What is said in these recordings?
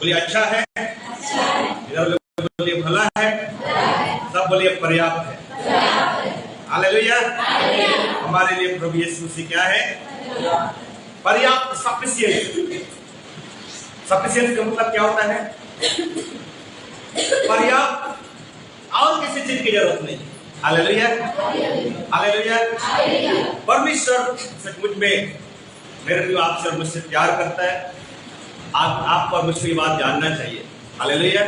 बोलिए अच्छा है, इधर बोलिए भला है, सब बोलिए पर्याप्त है। हालेलुया। हमारे लिए प्रभु यीशु मसीह क्या है? पर्याप्त, सफिशिएंट। सफिशिएंट का मतलब क्या होता है? पर्याप्त, और किसी चीज की जरूरत नहीं। Hallelujah, hallelujah. परमेश्वर सचमुच में मेरे लिए आपसे और मुझसे प्यार करता है। आपको और मुझको ये बात जानना चाहिए। Hallelujah,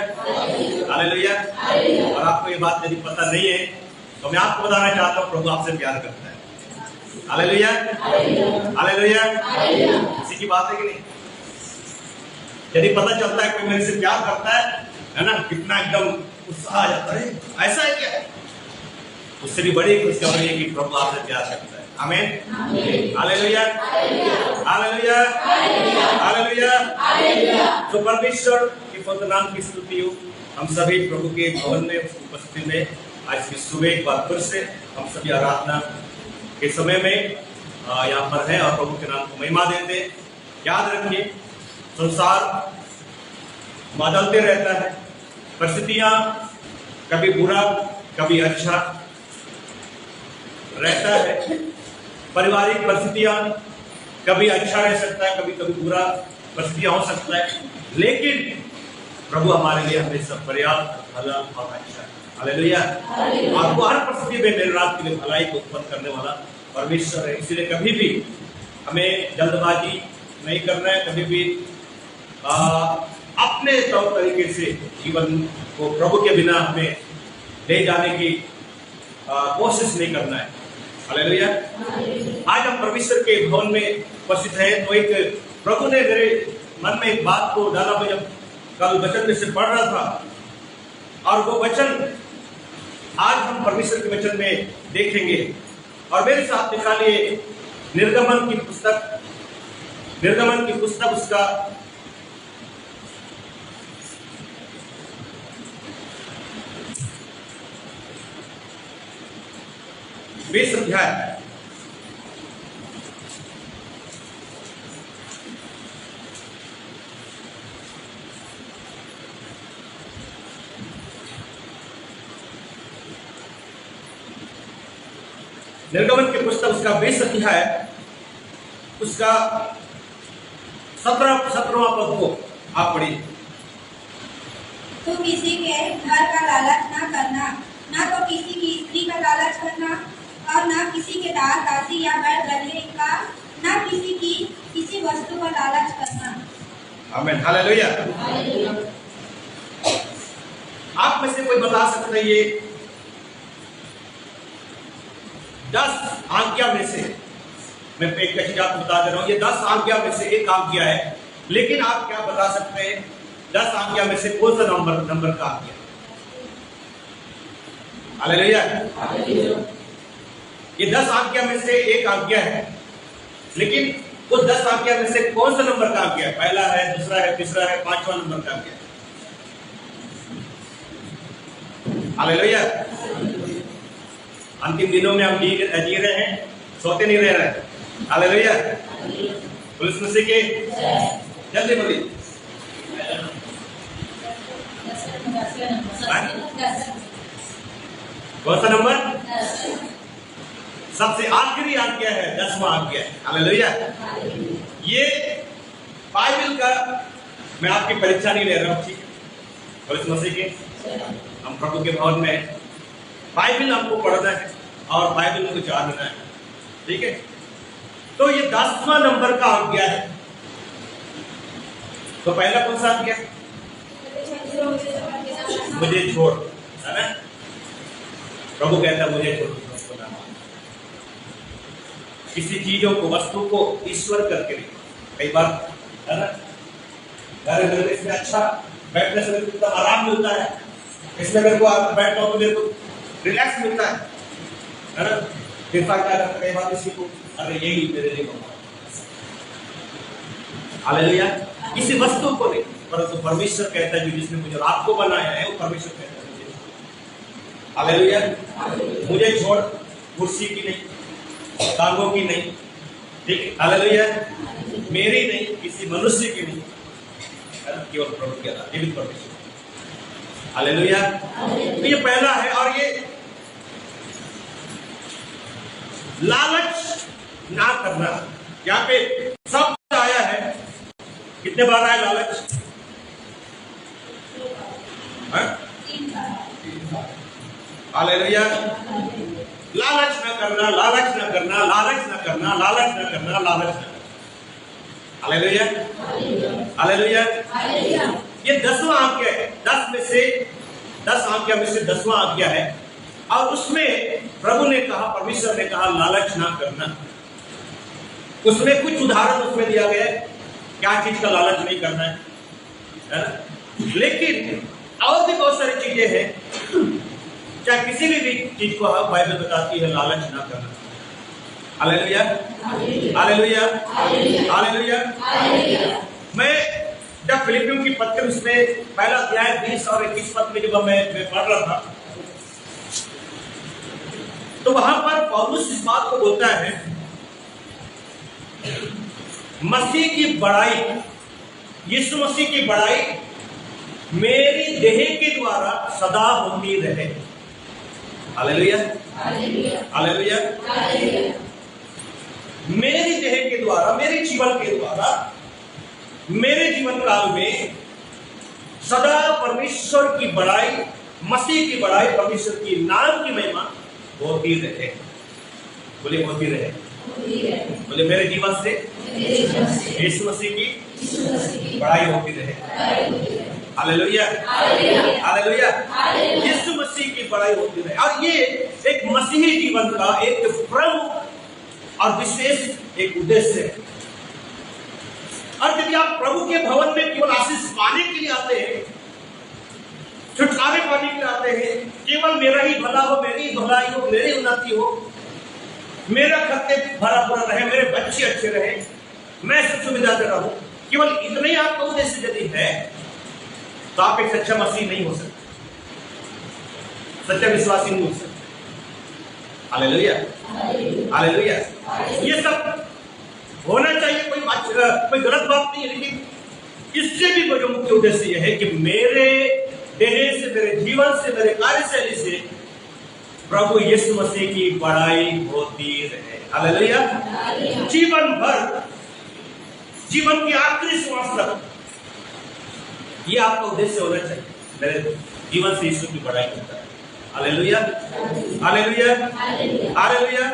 hallelujah. और आपको ये बात यदि पता नहीं है तो मैं आपको बताना चाहता हूँ, प्रभु आपसे प्यार करता है। Hallelujah, hallelujah. किसी की बात है कि नहीं? यदि पता चलता है कोई मेरे से प्यार करता है ना, कितना एकदम उत्साह आ जाता है, ऐसा है क्या? उससे भी बड़ी खुशखबरी है कि प्रभु आपसे प्यार करता है। आमीन, हालेलुया, हालेलुया, हालेलुया। तो परमेश्वर के पवित्र नाम की स्तुति हो। हम सभी प्रभु के भवन में उपस्थिति में आज की सुबह एक बार फिर से हम सभी आराधना के समय में यहाँ पर है और प्रभु के नाम को महिमा देते। याद रखिए, संसार बदलते रहता है, परिस्थितियां कभी बुरा कभी अच्छा रहता है, पारिवारिक परिस्थितियां कभी अच्छा रह सकता है, कभी कभी बुरा परिस्थितियां हो सकता है, लेकिन प्रभु हमारे लिए हमेशा पर्याप्त, भला और अच्छा है। हालेलुया। आपको हर परिस्थिति में मेरे रात के लिए भलाई को उत्पन्न करने वाला परमेश्वर है। इसलिए कभी भी हमें जल्दबाजी नहीं करना है, कभी भी अपने तौर तरीके से जीवन को प्रभु के बिना हमें ले जाने की कोशिश नहीं करना है। हालेलुया। आज हम परमेश्वर के भवन में उपस्थित हैं, तो एक प्रभु ने मेरे मन में एक बात को डाला। मैं जब कल वचन में से पढ़ रहा था, और वो वचन आज हम परमेश्वर के वचन में देखेंगे। और मेरे साथ निकालिए निर्गमन की पुस्तक उसका 20 अध्याय। निर्गमन की पुस्तक उसका 20 अध्याय, उसका 17वां पद को आप पढ़िए। तो किसी के घर का लालच ना करना, ना तो किसी की स्त्री का लालच करना, और ना किसी के दास दासी या बैल बकरे का, ना किसी वस्तु का लालच करना। आमीन, हालेलुया। आप में से कोई बता सकता है ये 10 आज्ञा में से, मैं एक चीज आपको बता दे रहा हूं, ये 10 आज्ञा में से एक आज्ञा है, लेकिन आप क्या बता सकते हैं 10 आज्ञा में से कौन सा नंबर का आज्ञा? हालेलुया। ये 10 आज्ञा में से एक आज्ञा है, लेकिन उस 10 आज्ञा में से कौन सा नंबर का आज्ञा है? पहला है, दूसरा है, तीसरा है, 5वां नंबर का आज्ञा है? हालेलुया। अंतिम दिनों में हम जी रहे हैं, सोते नहीं रह रहे। हालेलुया। पुलिस मसीह के जल्दी बोलिए। कौन सा नंबर? सबसे आखिरी आज्ञा है, 10वां आज्ञा है। हालेलुया। ये बाइबल का, मैं आपकी परीक्षा नहीं ले रहा हूं, ठीक है? पुलिस मसीह के हम प्रभु के भवन में बाइबल हमको पढ़ना है और बाइबल को जानना है, ठीक है? तो ये 10वां नंबर का आज्ञा है। तो पहला कौन सा आज्ञा? मुझे छोड़, है ना? प्रभु कहता है मुझे छोड़, किसी चीजों को, वस्तु को ईश्वर करके नहीं। कई बार है ना, घर में इसमें अच्छा बैठने से मेरे को कितना आराम मिलता है, इसमें मेरे को बैठता हूं तो मेरे को रिलैक्स मिलता है ना? फिर क्या करता है कई बार किसी को, अरे यही मेरे लिए बना। हालेलुया। किसी वस्तु को नहीं, परंतु परमेश्वर कहता है जिसने मुझे आपको बनाया है, वो परमेश्वर कहता है मुझे। हालेलुया। मुझे छोड़, कुर्सी की नहीं, टांगों की नहीं, ठीक है? हालेलुया। मेरी नहीं, किसी मनुष्य की नहीं, केवल प्रभु के अलावा, जीवित परमेश्वर। हालेलुया। तो ये पहला है। और ये लालच ना करना, यहाँ पे शब्द आया है, कितने बार आया लालच? हालेलुया। लालच ना करना, लालच ना करना, लालच ना करना, लालच ना करना, लालच ना करना। Hallelujah, hallelujah. ये 10वां आज्ञा है। 10 में से 10 आज्ञा में से 10वां आज्ञा है। और उसमें प्रभु ने कहा, परमेश्वर ने कहा लालच ना करना। उसमें कुछ उदाहरण उसमें दिया गया है, क्या चीज का लालच नहीं करना है ना? लेकिन और भी बहुत सारी चीजें हैं, चाहे किसी भी चीज को बाइबल बताती है लालच ना करना। Hallelujah, hallelujah, hallelujah. मैं जब फिलिपियों की पत्र उसमें पहला अध्याय 20 और 21 पद में जब मैं पढ़ रहा था, तो वहां पर पौलुस इस बात को बोलता है, मसीह की बड़ाई, यीशु मसीह की बड़ाई मेरी देह के द्वारा सदा होती रहे। Hallelujah, hallelujah. मेरी देह के द्वारा, मेरे जीवन के द्वारा, मेरे जीवन काल में सदा परमेश्वर की बड़ाई, मसीह की बड़ाई, परमेश्वर की नाम की महिमा होती रहे। बोले होती रहे। बोले मेरे जीवन से यीशु मसीह की बड़ाई होती रहे। Hallelujah, hallelujah. यीशु मसीह की बड़ाई होती रहे। और ये एक मसीही जीवन का एक प्रमुख और विशेष एक उद्देश्य है। और यदि आप प्रभु के भवन में केवल आशीष पाने के लिए आते हैं, छुटकारे पाने के लिए आते हैं, केवल मेरा ही भला हो, मेरी भलाई हो, मेरी उन्नति हो, मेरा खर्चे भरा पूरा रहे, मेरे बच्चे अच्छे रहे, मैं सब सुविधा दे रहा हूं, केवल इतने ही आपका उद्देश्य यदि है, तो आप एक सच्चा मसीह नहीं हो सकते, सच्चा विश्वासी नहीं हो सकते। Hallelujah, hallelujah. ये सब होना चाहिए, कोई गलत बात नहीं है, लेकिन इससे भी जो मुख्य उद्देश्य यह है कि मेरे देह से, मेरे जीवन से, मेरे कार्यशैली से प्रभु यीशु मसीह की बड़ाई होती रहे। हालेलुया। जीवन भर, जीवन की आखिरी श्वास तक ये आपका उद्देश्य होना चाहिए, मेरे जीवन से यीशु की बड़ाई होता है। Hallelujah, hallelujah, hallelujah.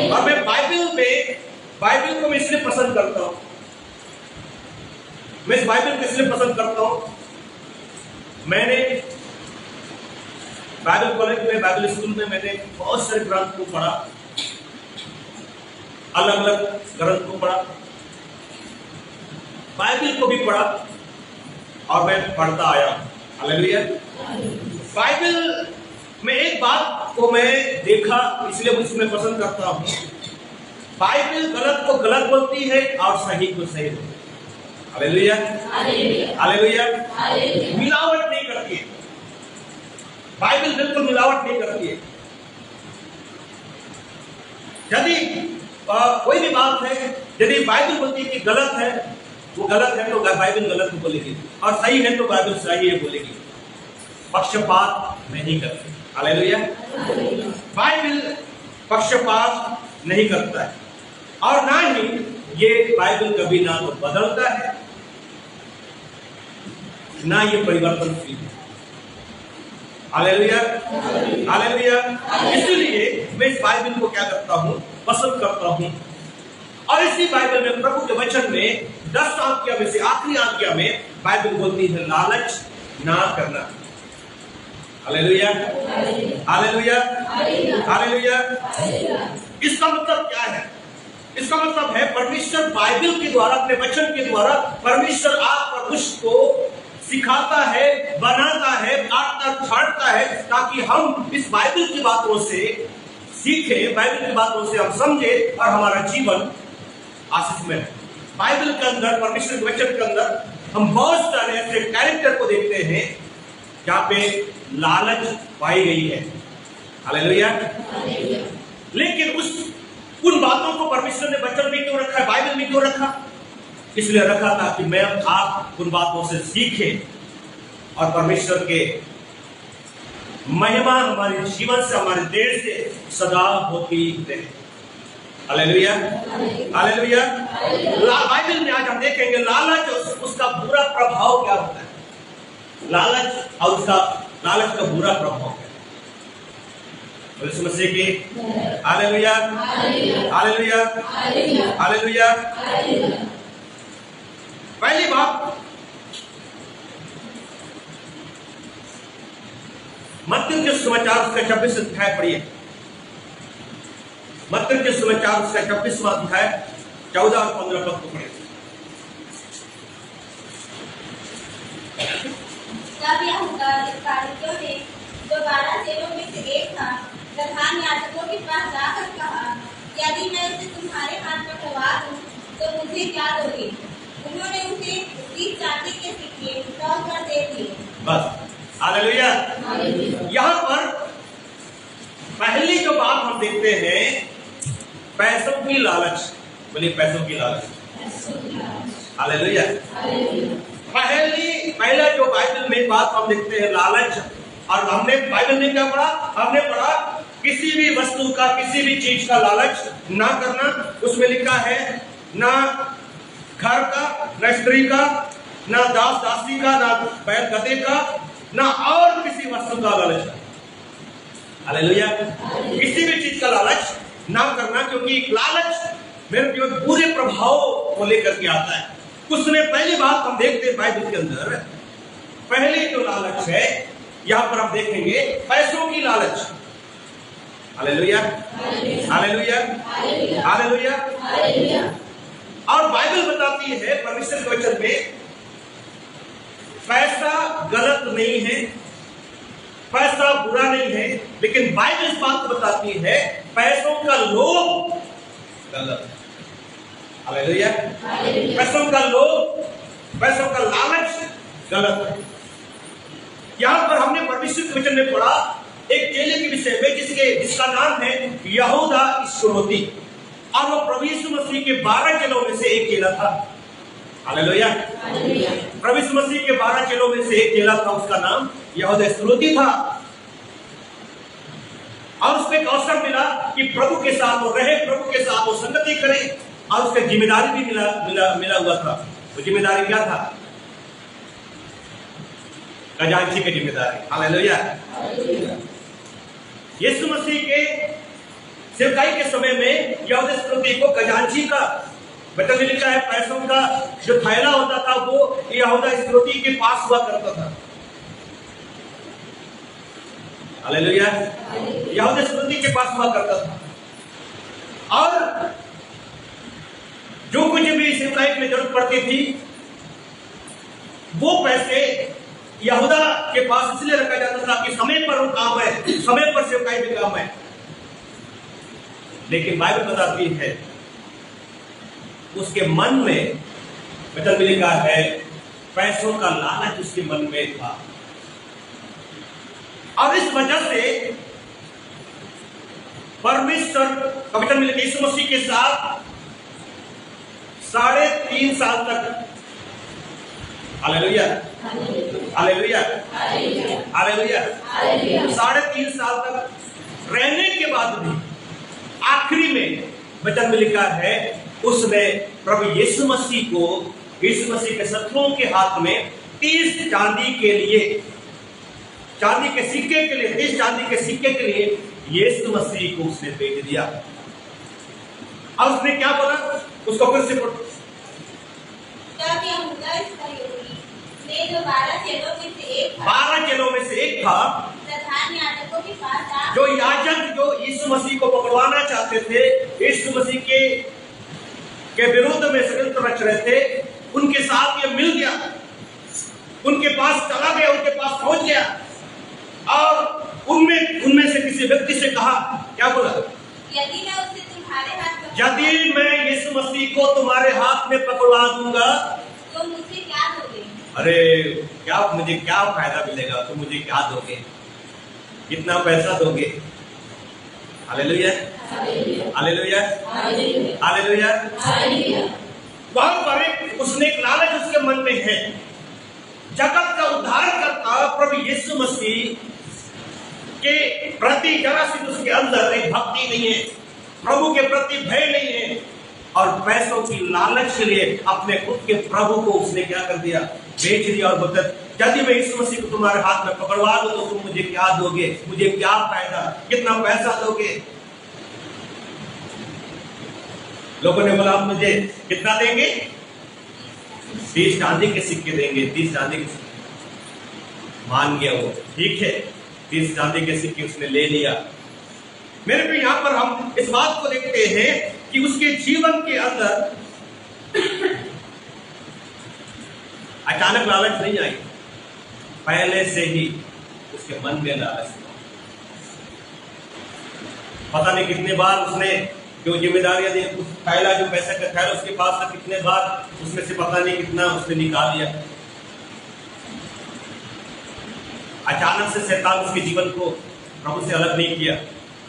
और मैं बाइबल को मैं इसलिए पसंद करता हूं, मैं इस बाइबल को इसलिए पसंद करता हूं, मैंने बाइबल कॉलेज में, बाइबल स्कूल में मैंने बहुत सारे ग्रंथ को पढ़ा, अलग अलग ग्रंथ को पढ़ा, बाइबल को भी पढ़ा और मैं पढ़ता आया। हालेलुया। बाइबल में एक बात को मैं देखा, इसलिए मुझे इसमें पसंद करता हूं, बाइबल गलत को गलत बोलती है और सही को सही बोलती है। Hallelujah, hallelujah. मिलावट नहीं करती है बाइबल, बिल्कुल मिलावट नहीं करती है। यदि कोई भी बात है, यदि बाइबल बोलती है कि गलत है, वो गलत है तो बाइबल गलत बोलेगी, और सही है तो बाइबल सही है बोलेगी, पक्षपात नहीं करती। हालेलुया। बाइबल पक्षपात नहीं करता है, और ना ही ये बाइबल कभी ना तो बदलता है, ना ये परिवर्तनशील है। Hallelujah, hallelujah. इसलिए मैं इस बाइबल को क्या करता हूं, पसंद करता हूं। और इसी बाइबल में, प्रभु के वचन में 10 आज्ञा में से आखिरी आज्ञा में बाइबल बोलती है लालच ना करना। Hallelujah, hallelujah, hallelujah. इसका मतलब क्या है? इसका मतलब है परमेश्वर बाइबल के द्वारा, अपने वचन के द्वारा परमेश्वर आप और मुझको सिखाता है, बनाता है, काटता छांटता है, ताकि हम इस बाइबल की बातों से सीखें, बाइबल की बातों से हम समझें और हमारा जीवन आशीष में है। बाइबल के अंदर, परमेश्वर के वचन के अंदर हम बहुत सारे ऐसे कैरेक्टर को देखते हैं जहां पे लालच पाई गई है। हालेलुया। लेकिन उन बातों को परमेश्वर ने वचन में क्यों रखा है, बाइबल में क्यों रखा? इसलिए रखा था कि मैं आप उन बातों से सीखें और परमेश्वर के महिमा हमारे जीवन से, हमारे देश से सदा होती रहे। Hallelujah, hallelujah. बाइबल में आज हम देखेंगे लालच उसका बुरा प्रभाव क्या होता है। लालच और उसका लालच का बुरा प्रभाव क्या है। यीशु मसीह की हालेलुया, हालेलुया, हालेलुया। पहली बात, मत्ती के समाचार उसका 26 अध्याय पढ़िए। मत्ती के समाचार उसका 26वां अध्याय 14 और 15 पद को पढ़िए। तब यहूदा इस्करियोती ने, जो 12 चेलों में से एक था, प्रधान याजकों के पास जाकर कहा, यदि मैं उसे तुम्हारे हाथ पकड़वा दूं तो मुझे क्या दोगे? उन्होंने उसे 30 चांदी के सिक्के तौल कर दे दिए। बस, हालेलुया। यहाँ पर पहली जो बात हम देखते हैं, पैसों की लालच। बोलिए पैसों की लालच। हालेलुया। पहला जो बाइबल में बात हम देखते हैं लालच। और हमने बाइबल में क्या पढ़ा? हमने पढ़ा किसी भी वस्तु का, किसी भी चीज का लालच ना करना। उसमें लिखा है ना घर का, ना स्त्री का, ना दास दासी का, ना बैल गधे का, ना और किसी वस्तु का लालच। हालेलुया। किसी भी चीज का लालच ना करना, क्योंकि लालच मेरे जीवन बुरे प्रभाव को लेकर के आता है। उसमें पहली बात हम देखते हैं बाइबल के अंदर, पहले जो लालच है यहां पर हम देखेंगे पैसों की लालच। Hallelujah, hallelujah, hallelujah. और बाइबल बताती है परमेश्वर के वचन में, पैसा गलत नहीं है, पैसा बुरा नहीं है, लेकिन बाइबल इस बात को बताती है पैसों का लोभ गलत है। हालेलुया। पैसों का लोभ, पैसों का लालच गलत है। यहां पर हमने परमेश्वर के वचन में पढ़ा एक चेले के विषय में, जिसका नाम है यहूदा इस्करियोती, और वो प्रभु यीशु मसीह के 12 चेलों में से एक चेला था। हालेलुया। प्रभु यीशु मसीह के 12 चेलों में से एक चेला था, उसका नाम यहूदा इस्करियोती था। और उसको एक अवसर मिला कि प्रभु के साथ वो रहे, प्रभु के साथ वो संगति करे, और उसका जिम्मेदारी भी मिला हुआ था। वो जिम्मेदारी क्या था? खजांची की जिम्मेदारी। हालेलुया। यीशु मसीह के सेवकाई के समय में यहूदा इस्करियोती को खजांची का, बचन में लिखा है पैसों का जो थैला होता था वो यहूदा इस्करियोती के पास हुआ करता था। हालेलुया। यहूदा इस्करियोती के पास हुआ करता था, और जो कुछ भी सेवकाई में जरूरत पड़ती थी वो पैसे यहूदा के पास इसलिए रखा जाता था कि समय पर वो काम है, समय पर सेवकाई में काम है। लेकिन बाइबल बताती है उसके मन में, वचन में लिखा है पैसों का लालच उसके मन में था, और इस वजह से परमेश्वर का वचन में यीशु मसीह के साथ 3.5 साल तक, हालेलुया, हालेलुया, हालेलुया, 3.5 साल तक रहने के बाद भी आखिरी में वचन में लिखा है उसने प्रभु यीशु मसीह को, यीशु मसीह के शत्रुओं के हाथ में 30 चांदी के लिए, चांदी के सिक्के के लिए, 30 चांदी के सिक्के के लिए यीशु मसीह को उसने बेच दिया। और उसने क्या बोला? उसको फिर से पढ़ो। तब यहूदा इस्करियोती ने, जो 12 चेलों में से एक था, 12 चेलों में से एक था, प्रधान याजकों के पास जा, जो याजक जो यीशु मसीह को पकड़वाना चाहते थे, यीशु मसीह के विरुद्ध में षड्यंत्र रच रहे थे, उनके साथ ये मिल गया, उनके पास चला गया, उनके पास पहुंच गया, और उनमें से किसी व्यक्ति से कहा, क्या बोला? यदि मैं उसे तुम्हारे हाथ में, यदि मैं यीशु मसीह को तुम्हारे हाथ में पकड़वा दूंगा तो मुझे क्या दोगे? अरे क्या, मुझे क्या फायदा मिलेगा? तुम मुझे क्या दोगे? कितना पैसा दोगे? Hallelujah, hallelujah, hallelujah. वहां पर उसने एक लालच उसके मन में है। जगत का उद्धार करता प्रभु यीशु मसीह के प्रति जरा सी उसके अंदर एक भक्ति नहीं है, प्रभु के प्रति भय नहीं है, और पैसों की लालच के लिए अपने खुद के प्रभु को उसने क्या कर दिया, बेच दिया। और बोलता यदि मैं यीशु मसीह को तुम्हारे हाथ में पकड़वा दूं तो तुम मुझे क्या दोगे, मुझे क्या फायदा, कितना पैसा दोगे? लोगों ने बोला आप मुझे कितना देंगे? 30 चांदी के सिक्के देंगे, 30 चांदी के सिक्के। मान गया वो, ठीक है, 30 चांदी के सिक्के उसने ले लिया। मेरे पे यहां पर हम इस बात को देखते हैं कि उसके जीवन के अंदर अचानक लालच नहीं आई, पहले से ही उसके मन में लालच था। पता नहीं कितने बार उसने जो जिम्मेदारियां दी, उस थैला जो पैसे का थैला उसके पास था, कितने बार उसमें से पता नहीं कितना उसने निकाल लिया। अचानक से शैतान उसके जीवन को प्रभु से अलग नहीं किया।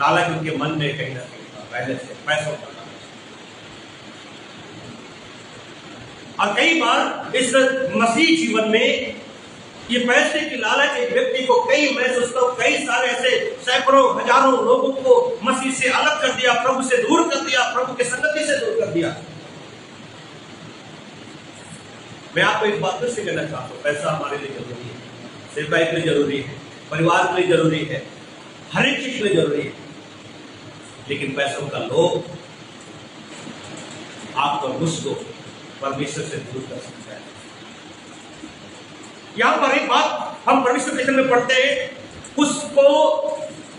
लालच उनके मन में कहीं ना कहीं था पहले से, पैसों का। और कई बार इस मसीह जीवन में ये पैसे की लालच एक व्यक्ति को मैं सोचता हूं कई सारे ऐसे सैकड़ों हजारों लोगों को मसीह से अलग कर दिया, प्रभु से दूर कर दिया, प्रभु के संगति से दूर कर दिया। मैं आपको एक बात फिर से कहना चाहता हूं, पैसा हमारे लिए जरूरी है, सेवकाई के लिए जरूरी है, परिवार के लिए जरूरी है, हर एक चीज के लिए जरूरी है, लेकिन पैसों का लोभ आपको मुझको परमेश्वर से दूर कर सकता है। यहां पर एक बात हम परमेश्वर के में पढ़ते हैं, उसको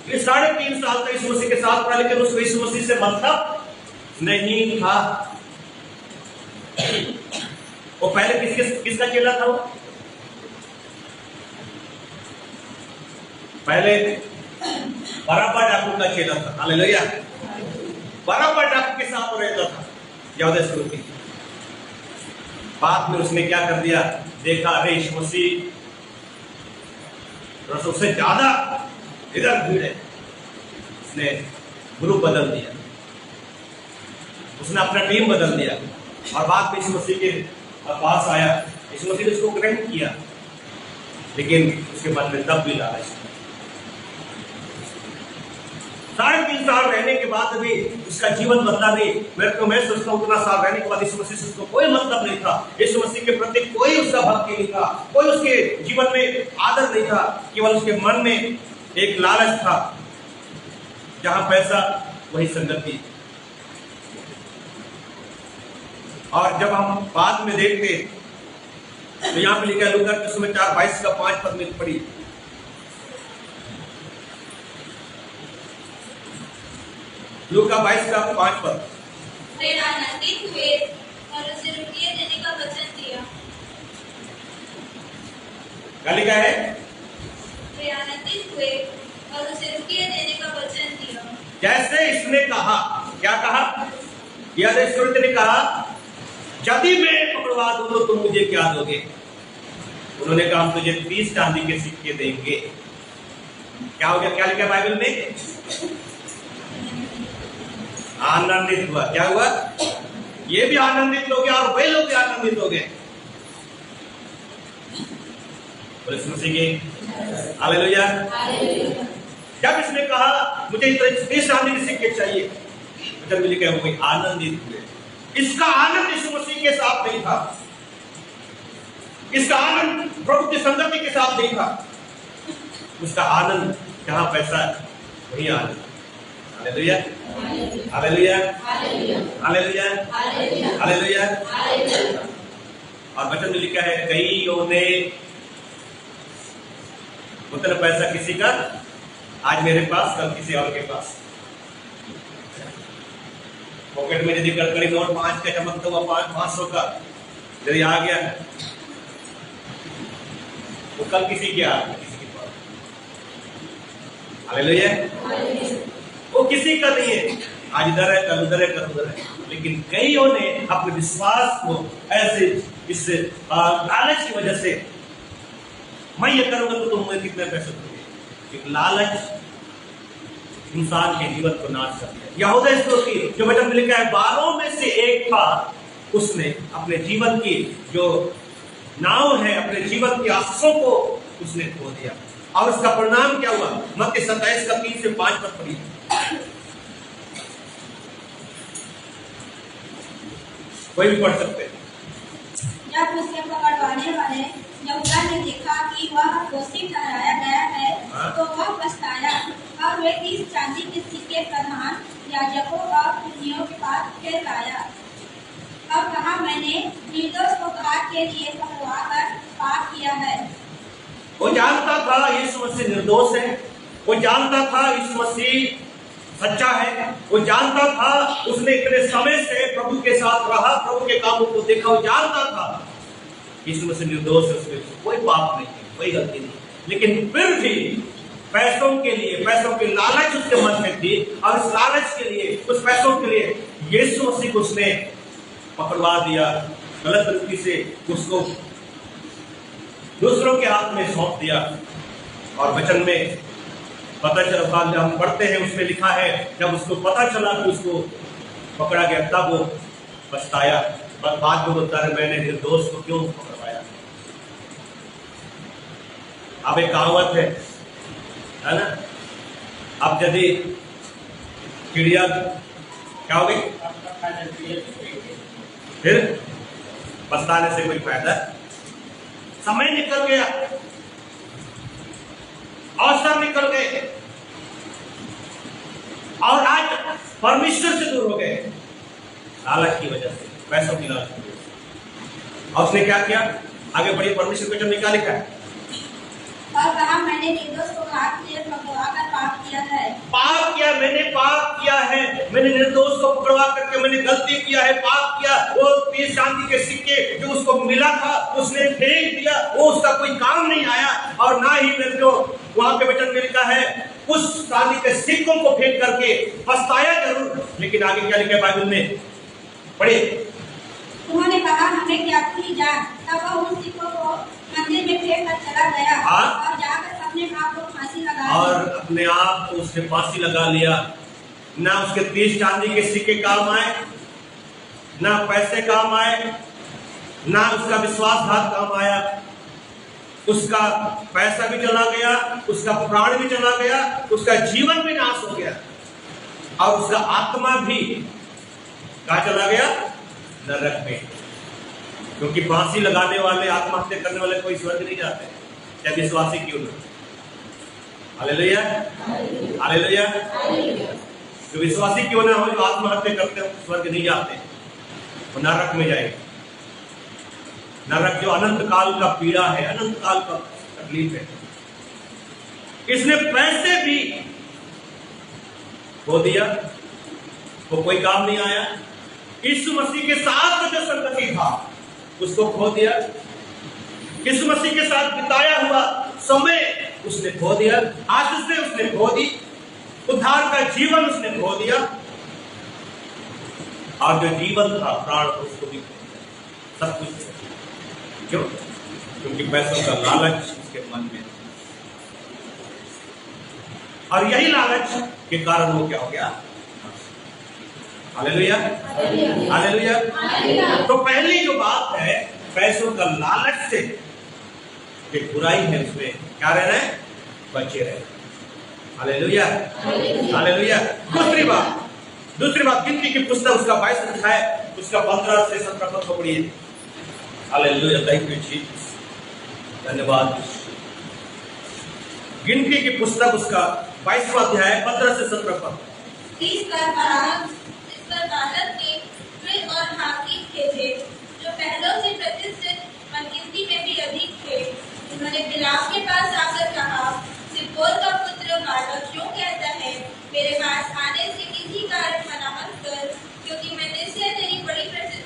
3.5 साल तक यीशु मसीह के साथ रहा, लेकिन उसको यीशु मसीह से मतलब नहीं था। वो पहले किसका चेला था? वो पहले बराबर डाकू का चेला था। हालेलुया। बराबर डाकू के साथ रहता था यहूदा इस्करियोती। बाद में उसने क्या कर दिया, देखा अरे यीशु मसीह सबसे ज्यादा इधर भीड़ है, उसने ग्रुप बदल दिया, उसने अपना टीम बदल दिया, और बाद में यीशु मसीह के पास आया। यीशु मसीह ने उसको ग्रहण किया, लेकिन उसके मन में तब भी लालच। 3.5 साल रहने के बाद भी उसका जीवन बदला नहीं। मैं सोचता हूं उतना साल रहने के बाद यीशु मसीह से उसको कोई मतलब नहीं था, यीशु मसीह के प्रति कोई उसका भक्ति नहीं था, कोई उसके जीवन में आदर नहीं था, केवल उसके मन में एक लालच था, जहां पैसा वही संगति। और जब हम बाद में देखते तो यहां पे लिखा है लूका के समय 4:22 का 5 पद में पढ़ी। लूका 22 का 5 पद। वे आनंदित हुए और उसे रुपये देने का वचन दिया। क्या लिखा है? वे आनंदित हुए और उसे रुपये देने का वचन दिया। जैसे इसने कहा, क्या कहा? यहूदा इस्करियोती ने कहा यदि मैं पकड़वा दूं तो तुम मुझे क्या दोगे? उन्होंने कहा हम तुझे 30 चांदी के सिक्के देंगे। क्या हो गया? क्या लिखा बाइबल में? आनंदित हुआ। क्या हुआ? ये भी आनंदित हो गया और वे लोग भी आनंदित हो गए। यीशु मसीह की हालेलुया। जब इसने कहा मुझे 30 चांदी के सिक्के चाहिए, जब लिखा है वो आनंदित हुए। इसका आनंद यीशु मसीह के साथ नहीं था, इसका आनंद प्रभु की संगति के साथ नहीं था, उसका आनंद जहां पैसा है वही आनंद। Hallelujah, hallelujah, hallelujah, hallelujah. और वचन में लिखा है कईयों ने उतना पैसा किसी का आज मेरे पास, कल किसी और के पास। पॉकेट में यदि कड़कड़ी नोट 5 का चमकता हुआ 500 का यदि आ गया, वो कल किसी के आ किसी के पास। हालेलुया। वो किसी का नहीं है, आज इधर है, कल उधर है, कल उधर है। लेकिन कईयों ने अपने विश्वास को ऐसे इस लालच की वजह से, मैं ये करूंगा तो तुम मुझे कितने पैसे दोगे। एक लालच इंसान के जीवन को नाश कर दिया। यहूदा इस्करियोती जो वचन में लिखा है 12 में से एक था, उसने अपने जीवन की जो नाव है, अपने जीवन की आशाओं को उसने खो दिया। और उसका परिणाम क्या हुआ? मत्ती 27 का 3 से 5 तक पढ़िए। कोई भी पढ़ सकते हैं। जब उसके पकड़वाने वाले यहूदा ने देखा कि वह दोषी ठहराया गया है, तो वह पछताया और वे 30 चांदी के सिक्के प्रधान याजकों और पुरनियों के पास फिर लाया और कहा, मैंने निर्दोष को घात के लिए पकड़वाकर पाप किया है। वो जानता था यीशु मसीह निर्दोष है, वो जानता था यीशु मसीह सच्चा है, वो जानता था, उसने इतने समय से प्रभु के साथ रहा, प्रभु के कामों को देखा, वो जानता था यीशु मसीह निर्दोष है, उसमें कोई पाप नहीं है, कोई गलती नहीं। लेकिन फिर भी पैसों के लिए, पैसों की लालच उसके मन में थी, और उस लालच के लिए, उस पैसों के लिए यीशु मसीह को उसने पकड़वा दिया, गलत तरीके से उसको दूसरों के हाथ में सौंप दिया। और वचन में पता चला, हम पढ़ते हैं, उसमें लिखा है जब उसको पता चला कि उसको पकड़ा गया, तब वो पछताया। बाद में बोलता है, मैंने निर्दोष को क्यों पकड़वाया। अब एक कहावत है ना, अब यदि चिड़िया क्या हो गई, फिर पछताने से कोई फायदा। समय निकल गया, अवसर निकल गए, और आज परमेश्वर से दूर हो गए लालच की वजह से, पैसों की लालच की वजह से। और उसने क्या किया? आगे बढ़िए, परमेश्वर वचन में क्या लिखा है? और कहा, मैंने निर्दोष को घात के लिए पकड़वाकर पाप किया है। पाप किया, मैंने पाप किया है, मैंने निर्दोष को पकड़वा करके मैंने गलती किया है, पाप किया। वो 30 चांदी के सिक्के जो उसको मिला था उसने फेंक दिया, वो उसका कोई काम नहीं आया। और ना ही मेरे जो वहां पे वचन में लिखा है, उस चांदी के सिक्कों को फेंक करके पछताया जरूर, लेकिन आगे क्या लिखा है बाइबल में, पढ़िए। उन्होंने कहा, हमें क्या भूली जाए। तब वह उन सिक्कों को मंदिर में फेंक कर चला गया और जाकर अपने आप को फांसी लगा और अपने आप को उसने फांसी लगा लिया। ना उसके 30 चांदी के सिक्के काम आए, ना पैसे काम आए, ना उसका विश्वासघात काम आया। उसका पैसा भी चला गया, उसका प्राण भी चला गया, उसका जीवन भी नाश हो गया, और उसका आत्मा भी कहाँ चला गया? नरक में। क्योंकि फांसी लगाने वाले, आत्महत्या करने वाले कोई स्वर्ग नहीं जाते, चाहे विश्वासी क्यों ना। Hallelujah, hallelujah. जो विश्वासी क्यों ना हो, जो आत्महत्या करते हो, स्वर्ग नहीं जाते, वो नरक में जाएंगे। नरक जो अनंत काल का पीड़ा है, अनंत काल का तकलीफ है। इसने पैसे भी खो दिया, वो कोई काम नहीं आया। यीशु मसीह के साथ जो संगति था उसको खो दिया। यीशु मसीह के साथ बिताया हुआ समय उसने खो दिया, आशीष उसने खो दी, उद्धार का जीवन उसने खो दिया, और जो जीवन था, प्राण, उसको भी खो दिया, सब कुछ। क्यों? क्योंकि पैसों का लालच उसके मन में, और यही लालच के कारण वो क्या हो गया? Hallelujah, hallelujah. तो पहली जो बात है, पैसों का लालच से एक बुराई है, उसमें क्या रहना है? बचे रहे। Hallelujah, hallelujah. दूसरी बात गिनती की पुस्तक उसका 22 अध्याय, उसका 15 से 17 पद पढ़िए। हालेलुया, थैंक यू जीसस, धन्यवाद। गिनती की पुस्तक उसका 22वां अध्याय 15 से 17 पद। पर बालक ने फिर और हाकिम थे जो पहलों से प्रतिष्ठित और गिनती में भी अधिक थे। उन्होंने बिलाम के पास आकर कहा, सिप्पोर का पुत्र बालक क्यों कहता है, मेरे पास आने से किसी कारण मना मत कर, क्योंकि मैं निश्चय तेरी बड़ी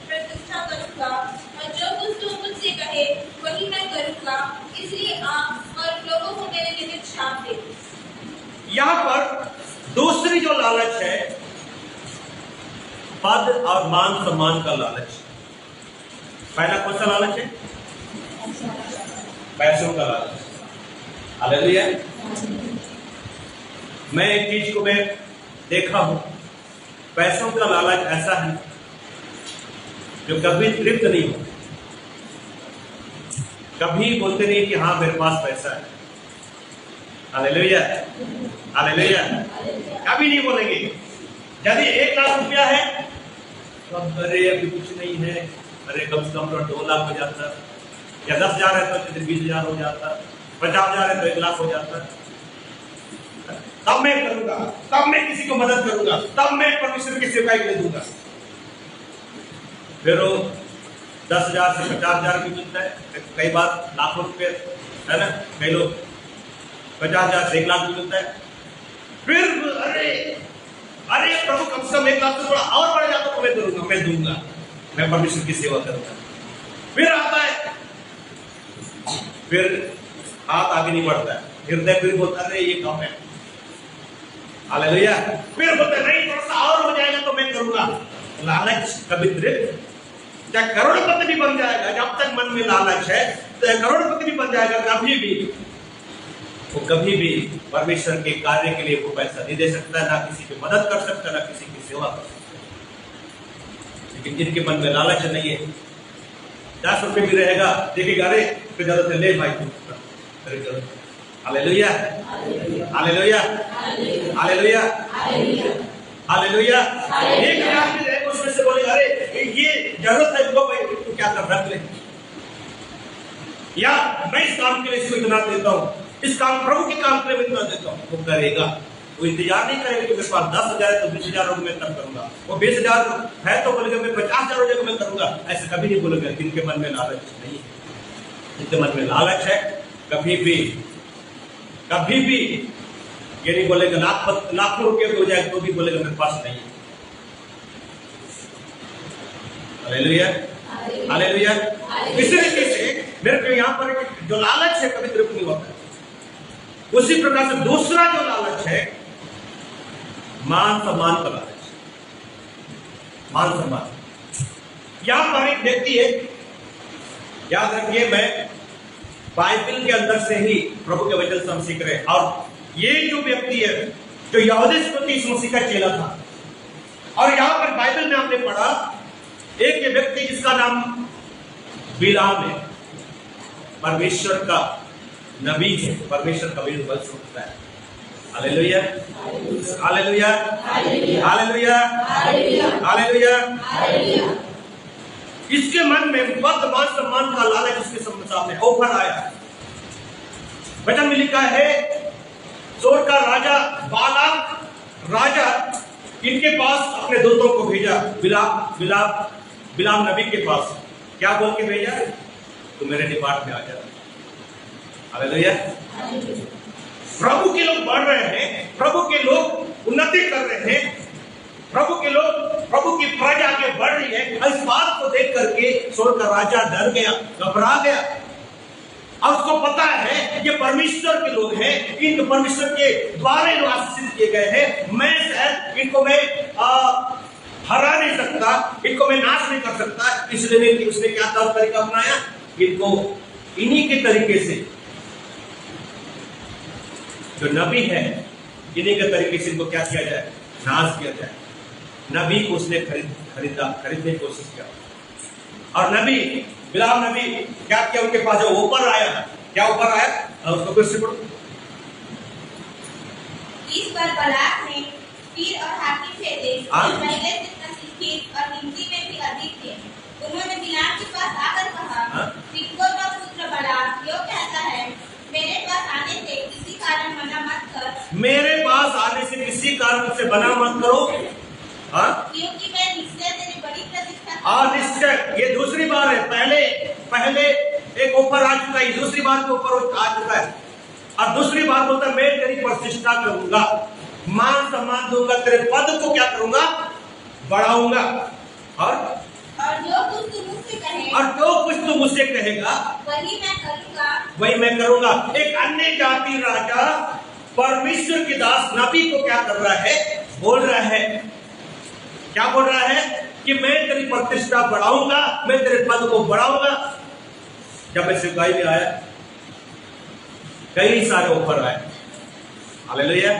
प्रतिष्ठा करूंगा, और जो कुछ तू मुझसे कहे वही मैं करूंगा। इसलिए आ और लोगों को मेरे निमित्त शाप दे। यहाँ पर दूसरी जो लालच है, पद और मान सम्मान का लालच। पहला कौन सा लालच है? पैसों का लालच। हालेलुया। मैं एक चीज को मैं देखा हूं, पैसों का लालच ऐसा है जो कभी तृप्त नहीं हो, कभी बोलते नहीं कि हाँ मेरे पास पैसा है। Hallelujah, hallelujah. कभी नहीं बोलेंगे। यदि 1 लाख रुपया है तो अरे अभी कुछ नहीं है, अरे कम से कम तो 2 लाख हो जाता, या 10,000 है तो 20,000 हो जाता, 50,000 है तो 1 लाख हो जाता। तब मैं करूंगा, तब मैं किसी को मदद करूंगा, तब मैं परमेश्वर की सेवा के लिए दूंगा। फिर वो 10,000 से 50,000 भी मिलता है, कई बार लाखों रुपए, है ना। कई लोग 50,000 से 1 लाख भी मिलता है। फिर अरे अरे प्रभु कम से कम 1 लाख से थोड़ा और बढ़ जाता तो मैं करूंगा, मैं दूंगा, मैं परमेश्वर की सेवा करूंगा। फिर आता है, फिर हाथ आगे नहीं बढ़ता है, हृदय फिर बोलता है ये कम है। हालेलुया। फिर बोलते नहीं थोड़ा सा और हो जाएगा तो मैं करूंगा। लालच कभी तृप्त, चाहे करोड़पति भी बन जाएगा, जब तक मन में लालच है तो करोड़पति भी बन जाएगा, कभी भी वो कभी भी परमेश्वर के कार्य के लिए वो पैसा नहीं दे सकता, ना किसी की मदद कर सकता, ना किसी की सेवा कर सकता। लेकिन जिनके मन में लालच नहीं है, 10 रुपए भी रहेगा, देखेगा अरे फिर जरूरत है, ले भाई तू, हालेलुया, हालेलुया, हालेलुया, हालेलुया। 1,000 भी रहेगा, उसमें से बोलेगा अरे ये जरूरत है तो भाई तू क्या कर रख ले, या मैं इस काम के लिए इसको इतना देता हूँ, इस काम प्रभु के काम के लिए इतना देता हूँ, वो करेगा। वो इंतजार नहीं करेगा कि मेरे पास 10,000 है तो 20,000 मैं तब करूंगा, वो 20,000 है तो बोलेगा मैं 50,000 हो जाएगा मैं करूंगा। ऐसे कभी नहीं बोलेगा। जिनके मन में लालच नहीं है, जिनके मन में लालच है, कभी भी ये नहीं बोलेगा लाखों रुपये हो जाए तो भी बोलेगा मेरे पास नहीं है। Hallelujah, hallelujah. इस तरीके से मेरे को यहाँ पर जो लालच है कभी तृप्त नहीं होता। उसी प्रकार से दूसरा जो लालच है, मान सम्मान का लालच। मान सम्मान, यहां पर एक व्यक्ति है, याद रखिए, मैं बाइबल के अंदर से ही प्रभु के वचन से हम सीख रहे हैं। और ये जो व्यक्ति है जो यहूदी यीशु मसीह का चेला था, और यहां पर बाइबल में हमने पढ़ा एक व्यक्ति जिसका नाम बिलाम है, परमेश्वर का नबी है, परमेश्वर का भी बल सुनता है। Hallelujah, hallelujah, hallelujah, hallelujah. इसके मन में पद मान सम्मान का लालच उसके सामने ऑफर आया। वचन में लिखा है, सोर का राजा बालाक राजा इनके पास अपने दूतों को भेजा, बिलाम नबी के पास। क्या बोल के भेजा? तो मेरे डिपार्ट में आ जा। हालेलुया। प्रभु के लोग बढ़ रहे हैं, प्रभु के लोग उन्नति कर रहे हैं, प्रभु के लोग, प्रभु की प्रजा आगे बढ़ रही है। इस बात को देख करके सोर का राजा डर गया, घबरा गया। और उसको पता है ये परमेश्वर के लोग हैं, इनको परमेश्वर के द्वारा लोग आशीषित किए गए हैं। मैं शायद इनको मैं हरा नहीं सकता, इनको मैं नाश नहीं कर सकता। इसलिए उसने क्या तरीका अपनाया, इनको इन्हीं के तरीके से, जो नबी है इन्हीं के तरीके से इनको क्या किया जाए, नाश किया जाए। नबी को उसने खरीदने की कोशिश किया। और नबी बिलाम नबी क्या किया, उनके पास जो ऊपर आया, क्या ऊपर आया, उसको फिर से पढ़ो। इस पर बालाक ने तीर और हाथी भेजे, जो पहले से प्रशिक्षित और गिनती में भी अधिक थे। उन्होंने बिलाम के पास आकर कहा, त्रिकोण का पुत्र बालाक यो कहता है, मेरे पास आने से किसी कारण मना मत कर। मेरे पास आने से किसी कारण से मना मत करो, क्योंकि मैं निश्चय तेरी बड़ी प्रतिष्ठा। निश्चय, ये दूसरी बार है। पहले एक ऑफर आ चुका है, दूसरी बार के ऊपर आ चुका है। और दूसरी बार बोलता है मैं तेरी प्रतिष्ठा करूंगा, मान सम्मान दूंगा, तेरे पद को क्या करूंगा, बढ़ाऊंगा। और जो कुछ तू मुझसे कहे, और जो कुछ तू मुझसे कहेगा वही मैं करूंगा। एक अन्य जाति राजा परमेश्वर के दास नबी को क्या कर रहा है, बोल रहा है, क्या बोल रहा है कि मैं तेरी प्रतिष्ठा बढ़ाऊंगा, मैं तेरे पद को बढ़ाऊंगा। जब मैं सिपाही में आया, कई सारे ऑफर आए। Hallelujah,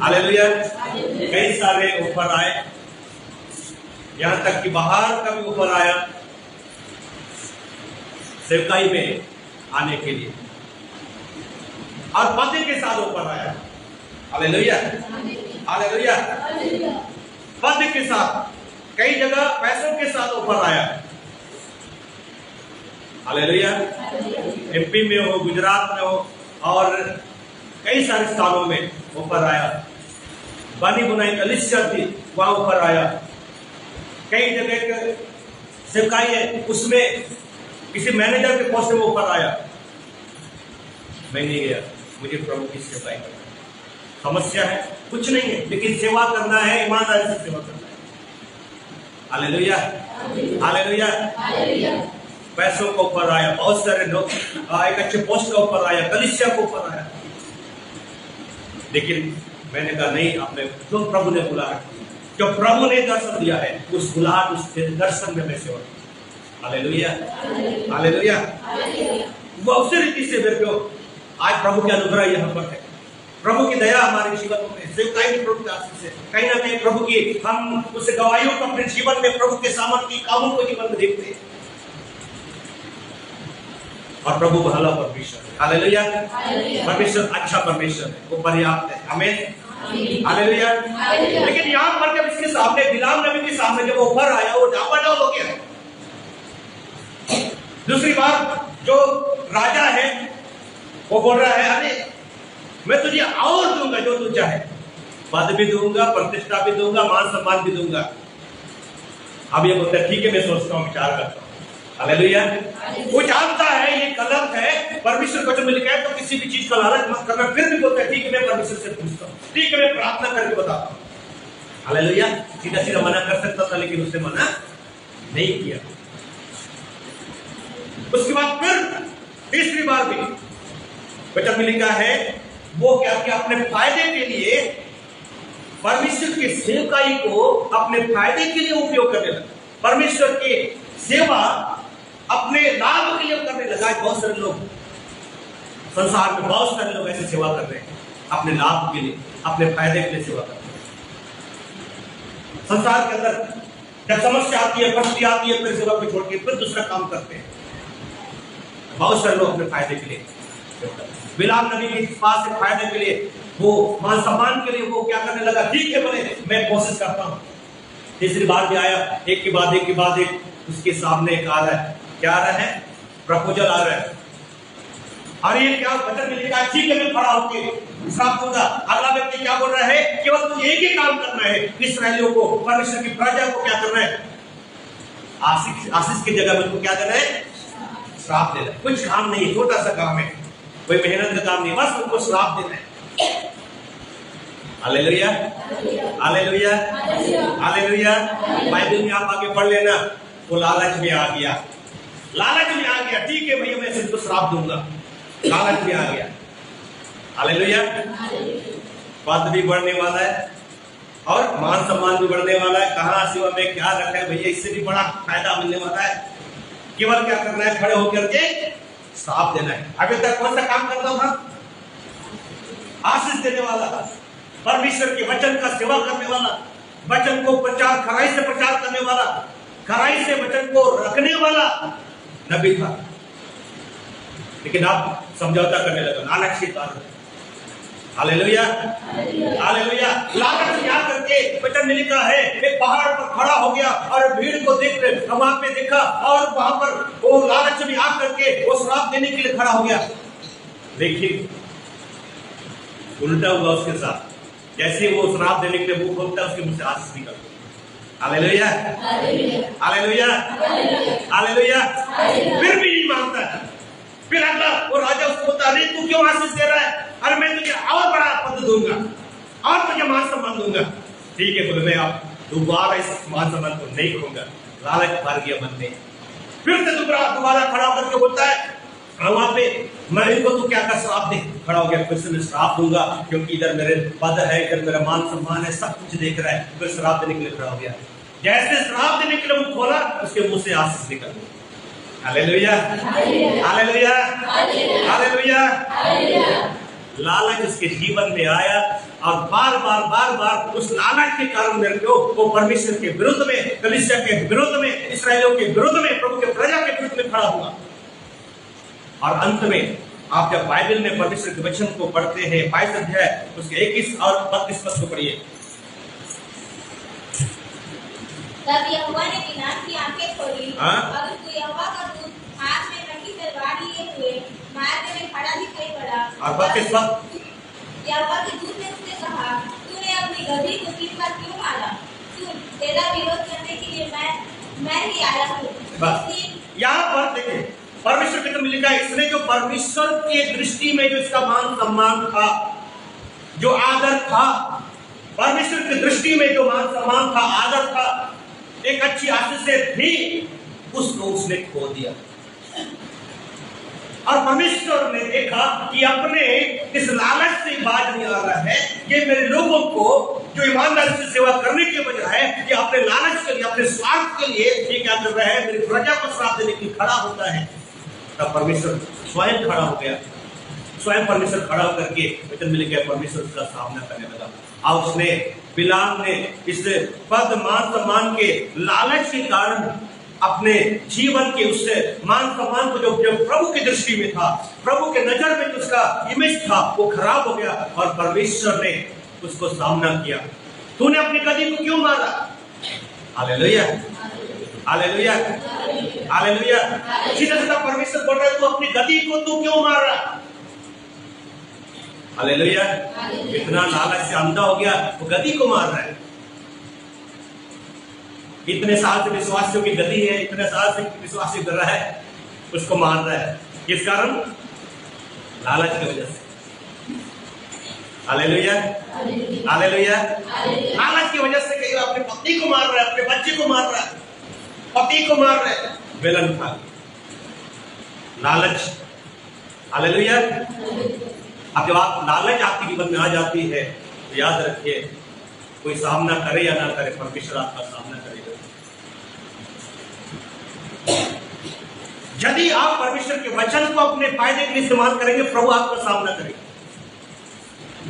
hallelujah. कई सारे ऑफर आए, यहां तक कि बाहर का भी ऊपर आया सेवकाई में आने के लिए, और पद के साथ ऊपर आया। Hallelujah, hallelujah. पद के साथ, कई जगह पैसों के साथ ऊपर आया। हालेलुया। एमपी में हो, गुजरात में हो, और कई सारे स्थानों में ऊपर आया। बानी बुनाई कलिसिया थी, वहां ऊपर आया। कई जगह सेवकाई है, उसमें किसी मैनेजर के पोस्ट में ऊपर आया। मैं नहीं गया, मुझे प्रभु की सेवा करना। समस्या है कुछ नहीं है, लेकिन सेवा करना है, ईमानदारी से सेवा करना है। Hallelujah, hallelujah. पैसों को ऊपर आया, बहुत सारे लोग एक अच्छे पोस्ट का ऊपर आया, कलीसिया को ऊपर आया। लेकिन मैंने कहा नहीं, आपने जो प्रभु ने बुलाया, जो प्रभु ने दर्शन दिया है, उस बुलाहट, उस दर्शन में मैं सेवा। Hallelujah, hallelujah. वो उसी रीति से मेरे को आज प्रभु की अनुग्रह यहाँ पर है, प्रभु की दया हमारे जीवन में, सेवकाई में प्रभु के आशीष से, कहीं ना कहीं प्रभु की, हम उस गवाहियों को अपने जीवन में, प्रभु के सामर्थ्य की कामों को जीवन में देखते हैं। और प्रभु भला परमेश्वर है। हालेलुया। परमेश्वर अच्छा परमेश्वर है, वो पर्याप्त है। आमीन, हालेलुया। लेकिन यहाँ पर जब इसके सामने, बिलाम नबी के सामने जब ऊपर आया, वो डावाडोल हो गया। दूसरी बार जो राजा है वो बोल रहा है, अरे मैं तुझे और दूंगा जो तू चाहे, पद भी दूंगा, प्रतिष्ठा भी दूंगा, मान सम्मान भी दूंगा। अब ये बोलता है ठीक है, मैं सोचता हूँ, विचार करता हूँ। हालेलुया। वो जानता है ये गलत है, परमेश्वर को जो मिल गया तो किसी भी चीज का लालच मत करना। फिर भी बोलता है ठीक है, मैं परमेश्वर से पूछता हूँ, ठीक है, मैं प्रार्थना करके बताता हूँ। हालेलुया। सीधा सीधा मना कर सकता था, लेकिन उसने मना नहीं किया। उसके बाद फिर तीसरी बार भी वचन में लिखा है, वो क्या किया, अपने फायदे के लिए, परमेश्वर की सेवकाई को अपने फायदे के लिए उपयोग करने लगा। परमेश्वर की सेवा अपने लाभ के लिए करने लगा। बहुत सारे लोग संसार में, बहुत सारे लोग ऐसे सेवा कर रहे हैं, अपने लाभ के लिए, अपने फायदे के लिए सेवा कर रहे हैं। संसार के अंदर जब समस्या आती है, परिस्थिति आती है, फिर सेवा को छोड़ के फिर दूसरा काम करते हैं। बहुत सारे लोग अपने फायदे के लिए, बिलाम नबी के पास से फायदे के लिए, वो मान सम्मान के लिए वो क्या करने लगा, ठीक है बोले मैं कोशिश करता हूं। तीसरी बार भी आया, एक के बाद एक के बाद एक उसके सामने एक आ रहा है। क्या आ रहा है? प्रपोजल आ रहा है। और ये क्या वचन में लिखा है, ठीक है मैं खड़ा होकर श्राप दूंगा। अगला व्यक्ति क्या बोल रहा है, केवल तुझे एक ही काम करना है, इस्राएलियों को, परमेश्वर की प्रजा को क्या करना है, आशीष की जगह में क्या देना है, श्राप देना है। कुछ काम नहीं, छोटा सा काम है, कोई मेहनत का काम नहीं, बस उनको श्राप देना है। Hallelujah, hallelujah, hallelujah. बाइबल में आप आगे पढ़ लेना, वो लालच में आ गया, लालच में आ गया। ठीक है भैया मैं तुमको श्राप दूंगा, लालच में आ गया। हालेलुया। पद भी बढ़ने वाला है और मान सम्मान भी बढ़ने वाला है। कहां सेवा में क्या रखा है भैया, इससे भी बड़ा फायदा मिलने वाला है। केवल क्या करना है, खड़े होकर के श्राप देना है। अभी तक कौन सा काम करता था, आशीष देने वाला था, परमेश्वर के वचन का सेवा करने वाला, वचन को प्रचार, खराई से प्रचार करने वाला, खराई से वचन को रखने वाला नबी था। लेकिन अब समझौता करने लगा, लालच के कारण। Hallelujah, hallelujah. लालच में आकर के वचन में लिखा है, एक पहाड़ पर खड़ा हो गया और भीड़ को देख रहे, वहां पे देखा और वहां पर वो लालच में आकर के वो श्राप देने के लिए खड़ा हो गया। देखिए उल्टा हुआ उसके साथ, जैसे वो श्राप देने के लिए मुंह खोलता है, उसके मुंह से आशीष निकलता है। Hallelujah, hallelujah, hallelujah. फिर भी नहीं मानता है। फिर अगला वो राजा उसको बोलता, अरे तू क्यों आशीष दे रहा है, अरे मैं तुझे और बड़ा पद दूंगा और तुझे मान सम्मान दूंगा। ठीक है बोले, मैं आप दोबारा इस मान सम्मान को नहीं कहूंगा। लालच भर गया मन में। फिर से दोबारा खड़ा होकर के बोलता है, वहां पे मैं इनको तो क्या कर श्राप दे, खड़ा हो गया। फिर से मैं श्राप दूंगा, क्योंकि इधर मेरे पद है, इधर मेरा मान सम्मान है, सब कुछ देख रहा है। फिर श्राप देने के लिए खड़ा हो गया। जैसे श्राप देने के लिए मुंह खोला, उसके मुंह से आशीष निकल गया। Hallelujah, hallelujah, hallelujah. लालच उसके जीवन में आया और बार बार उस लालच के कारण मेरे को वो परमेश्वर के विरुद्ध में, कलीसिया के विरुद्ध में, इसराइलियों के विरुद्ध में, प्रभु के प्रजा के विरुद्ध में खड़ा हुआ। और अंत में आप जब बाइबल में परमेश्वर के वचन को पढ़ते हैं 22 अध्याय उसके 21 और 32 पद को पढ़िए। तब यहोवा ने बिलाम की आंखें खोली और उसको यहोवा का दूत हाथ में रखी तलवार लिए हुए मार्ग में खड़ा दिखाई पड़ा। और 32 पद, यहोवा के दूत ने उससे कहा, तूने अपनी गदही को 3 बार क्यों मारा? सुन, तेरा विरोध करने के लिए मैं ही आया हूँ। बस यहाँ पर देखिए परमेश्वर के तुम लिखा है, इसने जो परमेश्वर की दृष्टि में जो इसका मान सम्मान था, जो आदर था, परमेश्वर की दृष्टि में जो मान सम्मान था, आदर था, एक अच्छी आशीष से भी उसको उसने खो दिया। और परमेश्वर ने देखा कि अपने इस लालच से बाज नहीं आ रहा है, ये मेरे लोगों को जो ईमानदारी से सेवा करने के बजाय ये अपने लालच के लिए, अपने स्वार्थ के लिए ये क्या कर रहा है, मेरी प्रजा को श्राप देने के लिए खड़ा होता है। तब परमेश्वर स्वयं खड़ा हो गया, स्वयं परमेश्वर खड़ा होकर के वचन मिल गया, परमेश्वर उसका सामना करने लगा। और उसने बिलाम ने इस पद मान सम्मान के लालच के कारण अपने जीवन के उससे मान सम्मान को जो प्रभु की दृष्टि में था, प्रभु के नजर में जो उसका इमेज था, वो खराब हो गया। और परमेश्वर ने उसको सामना किया, तूने अपनी गदही को क्यों मारा? Hallelujah, hallelujah, hallelujah. सीधा सीधा परमेश्वर बोल रहा है, तू अपनी गदही को तू क्यों मार रहा? हालेलुया। इतना लालच से अंधा हो गया, वो गदही को मार रहा है। इतने साल से विश्वासियों की गदही है, इतने साल से विश्वासी कर रहा है, उसको मार रहा है। किस कारण? लालच की वजह से। Hallelujah, hallelujah. लालच की वजह से कहीं अपने पत्नी को मार रहा है, अपने बच्चे को मार रहा है, पति को मार रहा है, बेलन खा लालच। हालेलुया। अब जब आप लालच आपके जीवन में आ जाती है तो याद रखिए, कोई सामना करे या ना करे, परमेश्वर आपका सामना करेगा। यदि आप परमेश्वर के वचन को अपने फायदे के लिए इस्तेमाल करेंगे, प्रभु आपका सामना करेगा।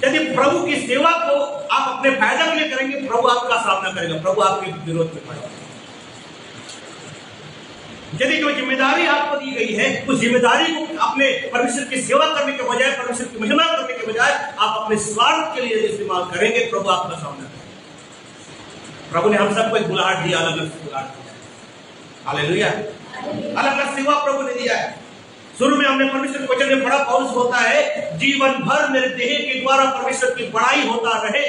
यदि प्रभु की सेवा को आप अपने फायदे के लिए करेंगे, प्रभु आपका सामना करेगा, प्रभु आपके विरोध में खड़ा होगा। यदि जो जिम्मेदारी आपको दी गई है, उस जिम्मेदारी को अपने परमेश्वर की सेवा करने के बजाय, परमेश्वर की महिमा करने के बजाय आप अपने स्वार्थ के लिए इस्तेमाल करेंगे, प्रभु आपका सामना करेगा। प्रभु ने हम सबको एक बुलाहट दिया, अलग अलग बुलाहट दिया। हालेलुया। अलग अलग सेवा प्रभु ने दिया है। शुरू में हमने परमेश्वर के वचन में पढ़ा, पौलुस होता है, जीवन भर मेरे देह के द्वारा परमेश्वर की बड़ाई होता रहे।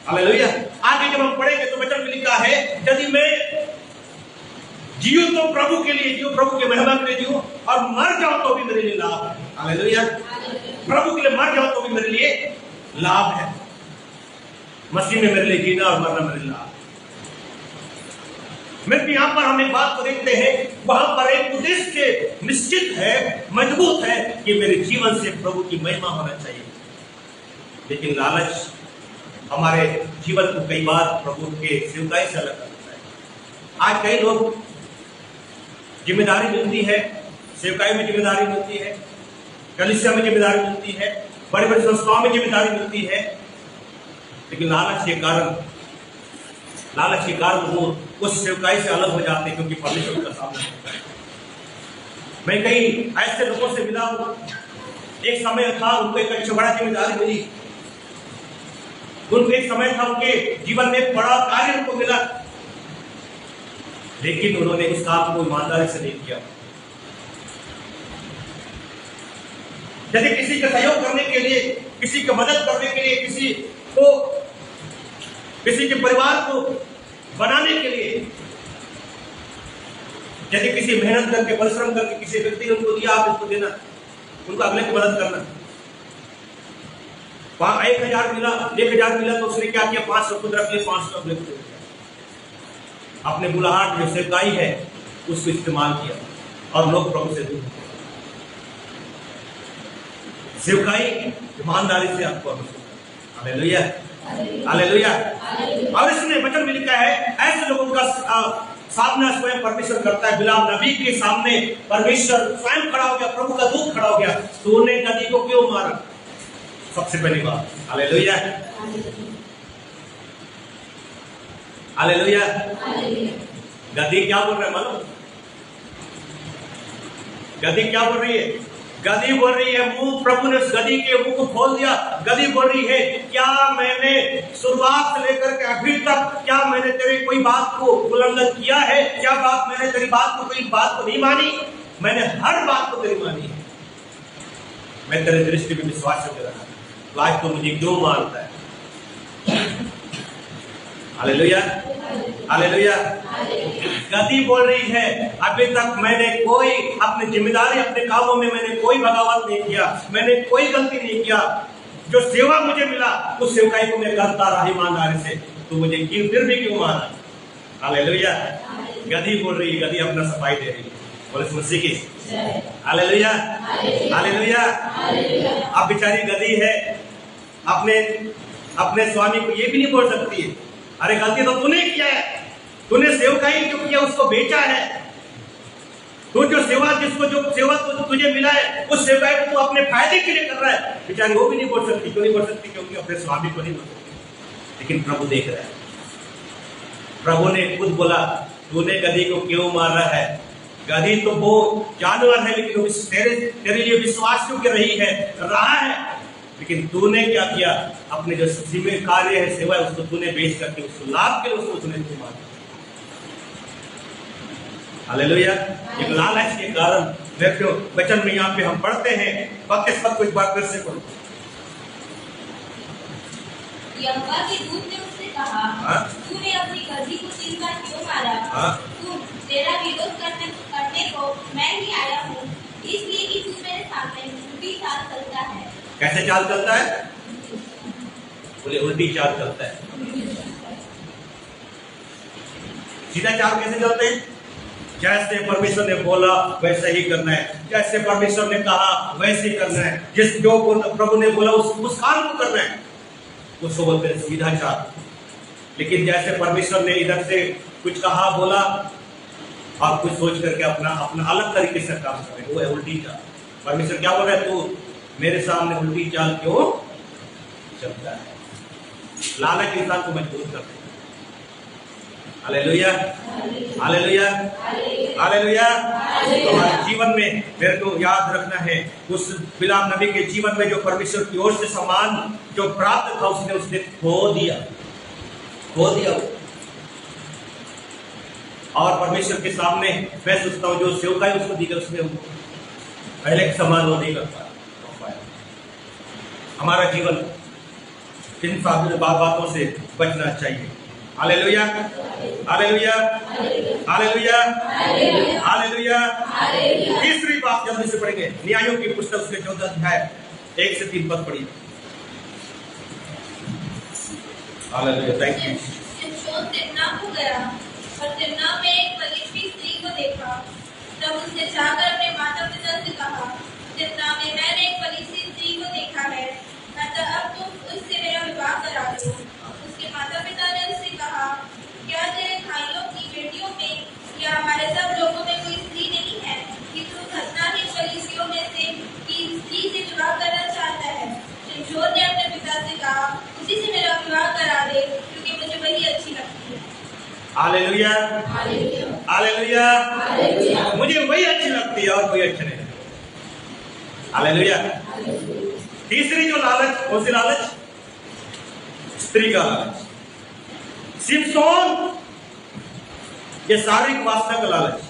हालेलुया। आगे जब हम पढ़ेंगे तो वचन में लिखा है, यदि मैं जियो तो प्रभु के लिए जियो, प्रभु के महिमा के लिए जियो, और मर जाओ तो भी मेरे लिए लाभ है। हालेलुया। प्रभु के लिए मर जाओ तो भी मेरे लिए लाभ है। मसीह में मेरे लिए जीना और मरना मेरे लिए लाभ। मैं यहाँ पर हम एक बात को देखते हैं, वहां पर एक उद्देश्य निश्चित है, मजबूत है कि मेरे जीवन से प्रभु की महिमा होना चाहिए। लेकिन लालच हमारे जीवन को कई बार प्रभु के सेवकाई से अलग करता है। आज कई लोग जिम्मेदारी मिलती है, सेवकाई में जिम्मेदारी मिलती है, कलीसिया में जिम्मेदारी मिलती है, बड़ी बड़ी संस्थाओं में जिम्मेदारी मिलती है, लेकिन लालच के कारण वो उस सेवकाई से अलग हो जाते हैं, क्योंकि परमेश्वर का सामना करता है। मैं कई ऐसे लोगों से मिला हूं, एक समय था उनको एक अच्छी बड़ा जिम्मेदारी मिली, उनको एक समय था उनके जीवन में बड़ा कार्य उनको मिला, लेकिन उन्होंने इस काम को ईमानदारी से नहीं किया। यदि किसी का सहयोग करने के लिए, किसी की मदद करने के लिए, किसी के परिवार को बनाने के लिए, यदि किसी मेहनत करके, परिश्रम करके किसी व्यक्ति ने उनको दिया, आप इसको देना, उनको अगले की मदद करना। वहां 1000 मिला तो उसने क्या किया, 500 खुद रख लिए, 500 अगले को। अपने बुलाहट जो सेवकाई है उसको इस्तेमाल किया और लोग प्रभु से दूर। सेवकाई ईमानदारी से आपको हालेलुया, हालेलुया। और इसमें वचन में लिखा है, ऐसे लोगों का सामना स्वयं परमेश्वर करता है। बिलाम नबी के सामने परमेश्वर स्वयं खड़ा हो गया, प्रभु का दूत खड़ा हो गया, तूने गदही को क्यों मारा? सबसे पहली बात, हालेलुया, हालेलुया। गधी क्या बोल रहा है मालूम? गधी क्या बोल रही है? गधी बोल रही है, मुंह, प्रभु ने उस गधी के मुंह को खोल दिया। गधी बोल रही है, क्या मैंने शुरुआत से लेकर के अभी तक क्या मैंने तेरी कोई बात को उल्लंघन किया है? क्या मैंने तेरी कोई बात को नहीं मानी? मैंने हर बात को तेरी मानी है। मैं तेरे दृष्टि में विश्वास से रहा, तो आज तो मुझे क्यों मानता है? Hallelujah, hallelujah. गधी बोल रही है, अभी तक मैंने कोई अपनी जिम्मेदारी, अपने कामों में मैंने कोई बगावत नहीं किया, मैंने कोई गलती नहीं किया। जो सेवा मुझे मिला उस सेवकाई को मैं करता रहा ईमानदारी से, तो मुझे फिर भी क्यों माना? हालेलुया। गधी बोल रही है, गधी अपना सफाई दे रही है। और इस मसीह की हालेलुया, हालेलुया। अब बेचारी गधी है, अपने स्वामी को ये भी नहीं बोल सकती है, अरे गलती तो तूने किया है, तूने सेवकाई जो किया उसको बेचा है, तू जो सेवा तुझे मिला है उस सेवकाई को तू अपने फायदे के लिए कर रहा है। बेचारी वो भी नहीं बोल सकती। क्यों नहीं बोल सकती? क्योंकि अपने स्वामी को नहीं बोल सकती। लेकिन प्रभु देख रहा है। प्रभु ने खुद बोला, तूने गधी को क्यों मार रहा है? गधी तो वो जानवर है, लेकिन तेरे लिए विश्वास क्यों कर रहा है। लेकिन तूने क्या किया? अपने जो सीमे कार्य है, सेवा है, उसको तूने बेच करके उसको लाभ के लिए उसको तूने मार दिया। हालेलुया। एक लालच के कारण देखो वचन में यहाँ पे हम पढ़ते हैं, सब कुछ बात फिर से पढ़ो। यहोवा के दूत ने उससे कहा, तूने अपनी गधी को 3 बार क्यों मारा? तेरा विरोध करने को मैं ही आया हूँ, इसलिए कि तू मेरे सामने उल्टी चाल चलता है। कैसे चाल चलता है? बोले उल्टी चाल चलता है। सीधा चाल कैसे चलते हैं? जैसे परमेश्वर ने बोला वैसे ही करना है, जैसे परमेश्वर ने कहा वैसे ही करना है, जो प्रभु ने बोला उस काम को करना है, उसको बोलते हैं सीधा चाल। लेकिन जैसे परमेश्वर ने इधर से कुछ कहा, बोला, और कुछ सोच करके अपना अलग तरीके से काम कर रहे हैं, वो है उल्टी चाल। परमेश्वर क्या बोल रहा है? तू मेरे सामने उल्टी चाल क्यों चलता है? लालच इंसान को मजबूर करता है। Hallelujah, hallelujah, hallelujah. हमारे जीवन में मेरे को याद रखना है, उस बिलाम नबी के जीवन में जो परमेश्वर की ओर से सम्मान जो प्राप्त था उसने खो दिया। और परमेश्वर के सामने मैं सोचता हूँ जो सेवकाई उसको दी गई, उसने पहले समान वो नहीं कर पाया। हमारा जीवन इन बातों से बचना चाहिए। Hallelujah, hallelujah, hallelujah, hallelujah. तीसरी बात जल्दी से पढ़ेंगे, न्यायों की पुस्तक उसके 14 अध्याय 1 से 3 पद पढ़िए। Hallelujah, thank you. तिम्ना को गया और तिम्ना में एक फलिश्ती स्त्री को देखा, तब उसने जाकर अपने माता पिता से कहा, तिम्ना में मैंने एक फलिश्ती स्त्री को देखा है, अतः अब तुम उससे मेरा विवाह करा दो। उसके माता पिता ने उससे कहा, क्या तेरे भाइयों की बेटियों में या हमारे सब लोगों में कोई स्त्री नहीं है कि तू खतनाहीन फलिश्तियों में से की स्त्री से विवाह करना चाहता है? शिमशोन ने अपने पिता से कहा, उसी से मेरा विवाह करा दे, क्योंकि मुझे वही अच्छी लगती है। Hallelujah, hallelujah, hallelujah. मुझे वही अच्छी लगती है और कोई अच्छा नहीं। हालेलुया। तीसरी जो लालच, कौन सी लालच? स्त्री का लालच। सिमसोन, ये शारीरिक वासना का लालच।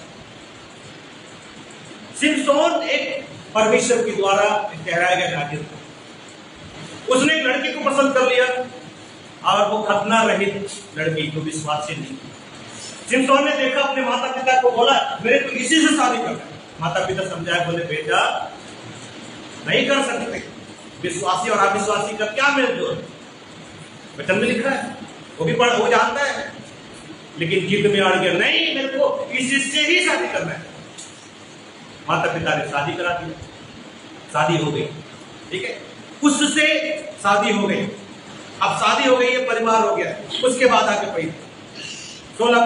सिमसोन एक परमेश्वर के द्वारा ठहराया गया नाज़िर था। उसने एक लड़की को पसंद कर लिया और वो खतना रहित लड़की, जो विश्वासी नहीं। सिमसोन ने देखा, अपने माता पिता को बोला, मेरे को इसी से शादी करना है। माता पिता समझाए, बोले बेटा नहीं कर सकते, विश्वासी और अविश्वासी का क्या मेल जोल? वचन में लिखा है, वो जानता है, लेकिन जिद में अड़ गया, नहीं मेरे को इसी से ही शादी करना है। माता पिता ने शादी करा दी, शादी हो गई, ठीक है, उससे शादी हो गई। अब शादी हो गई है, परिवार हो गया। उसके बाद आगे पढ़िए 16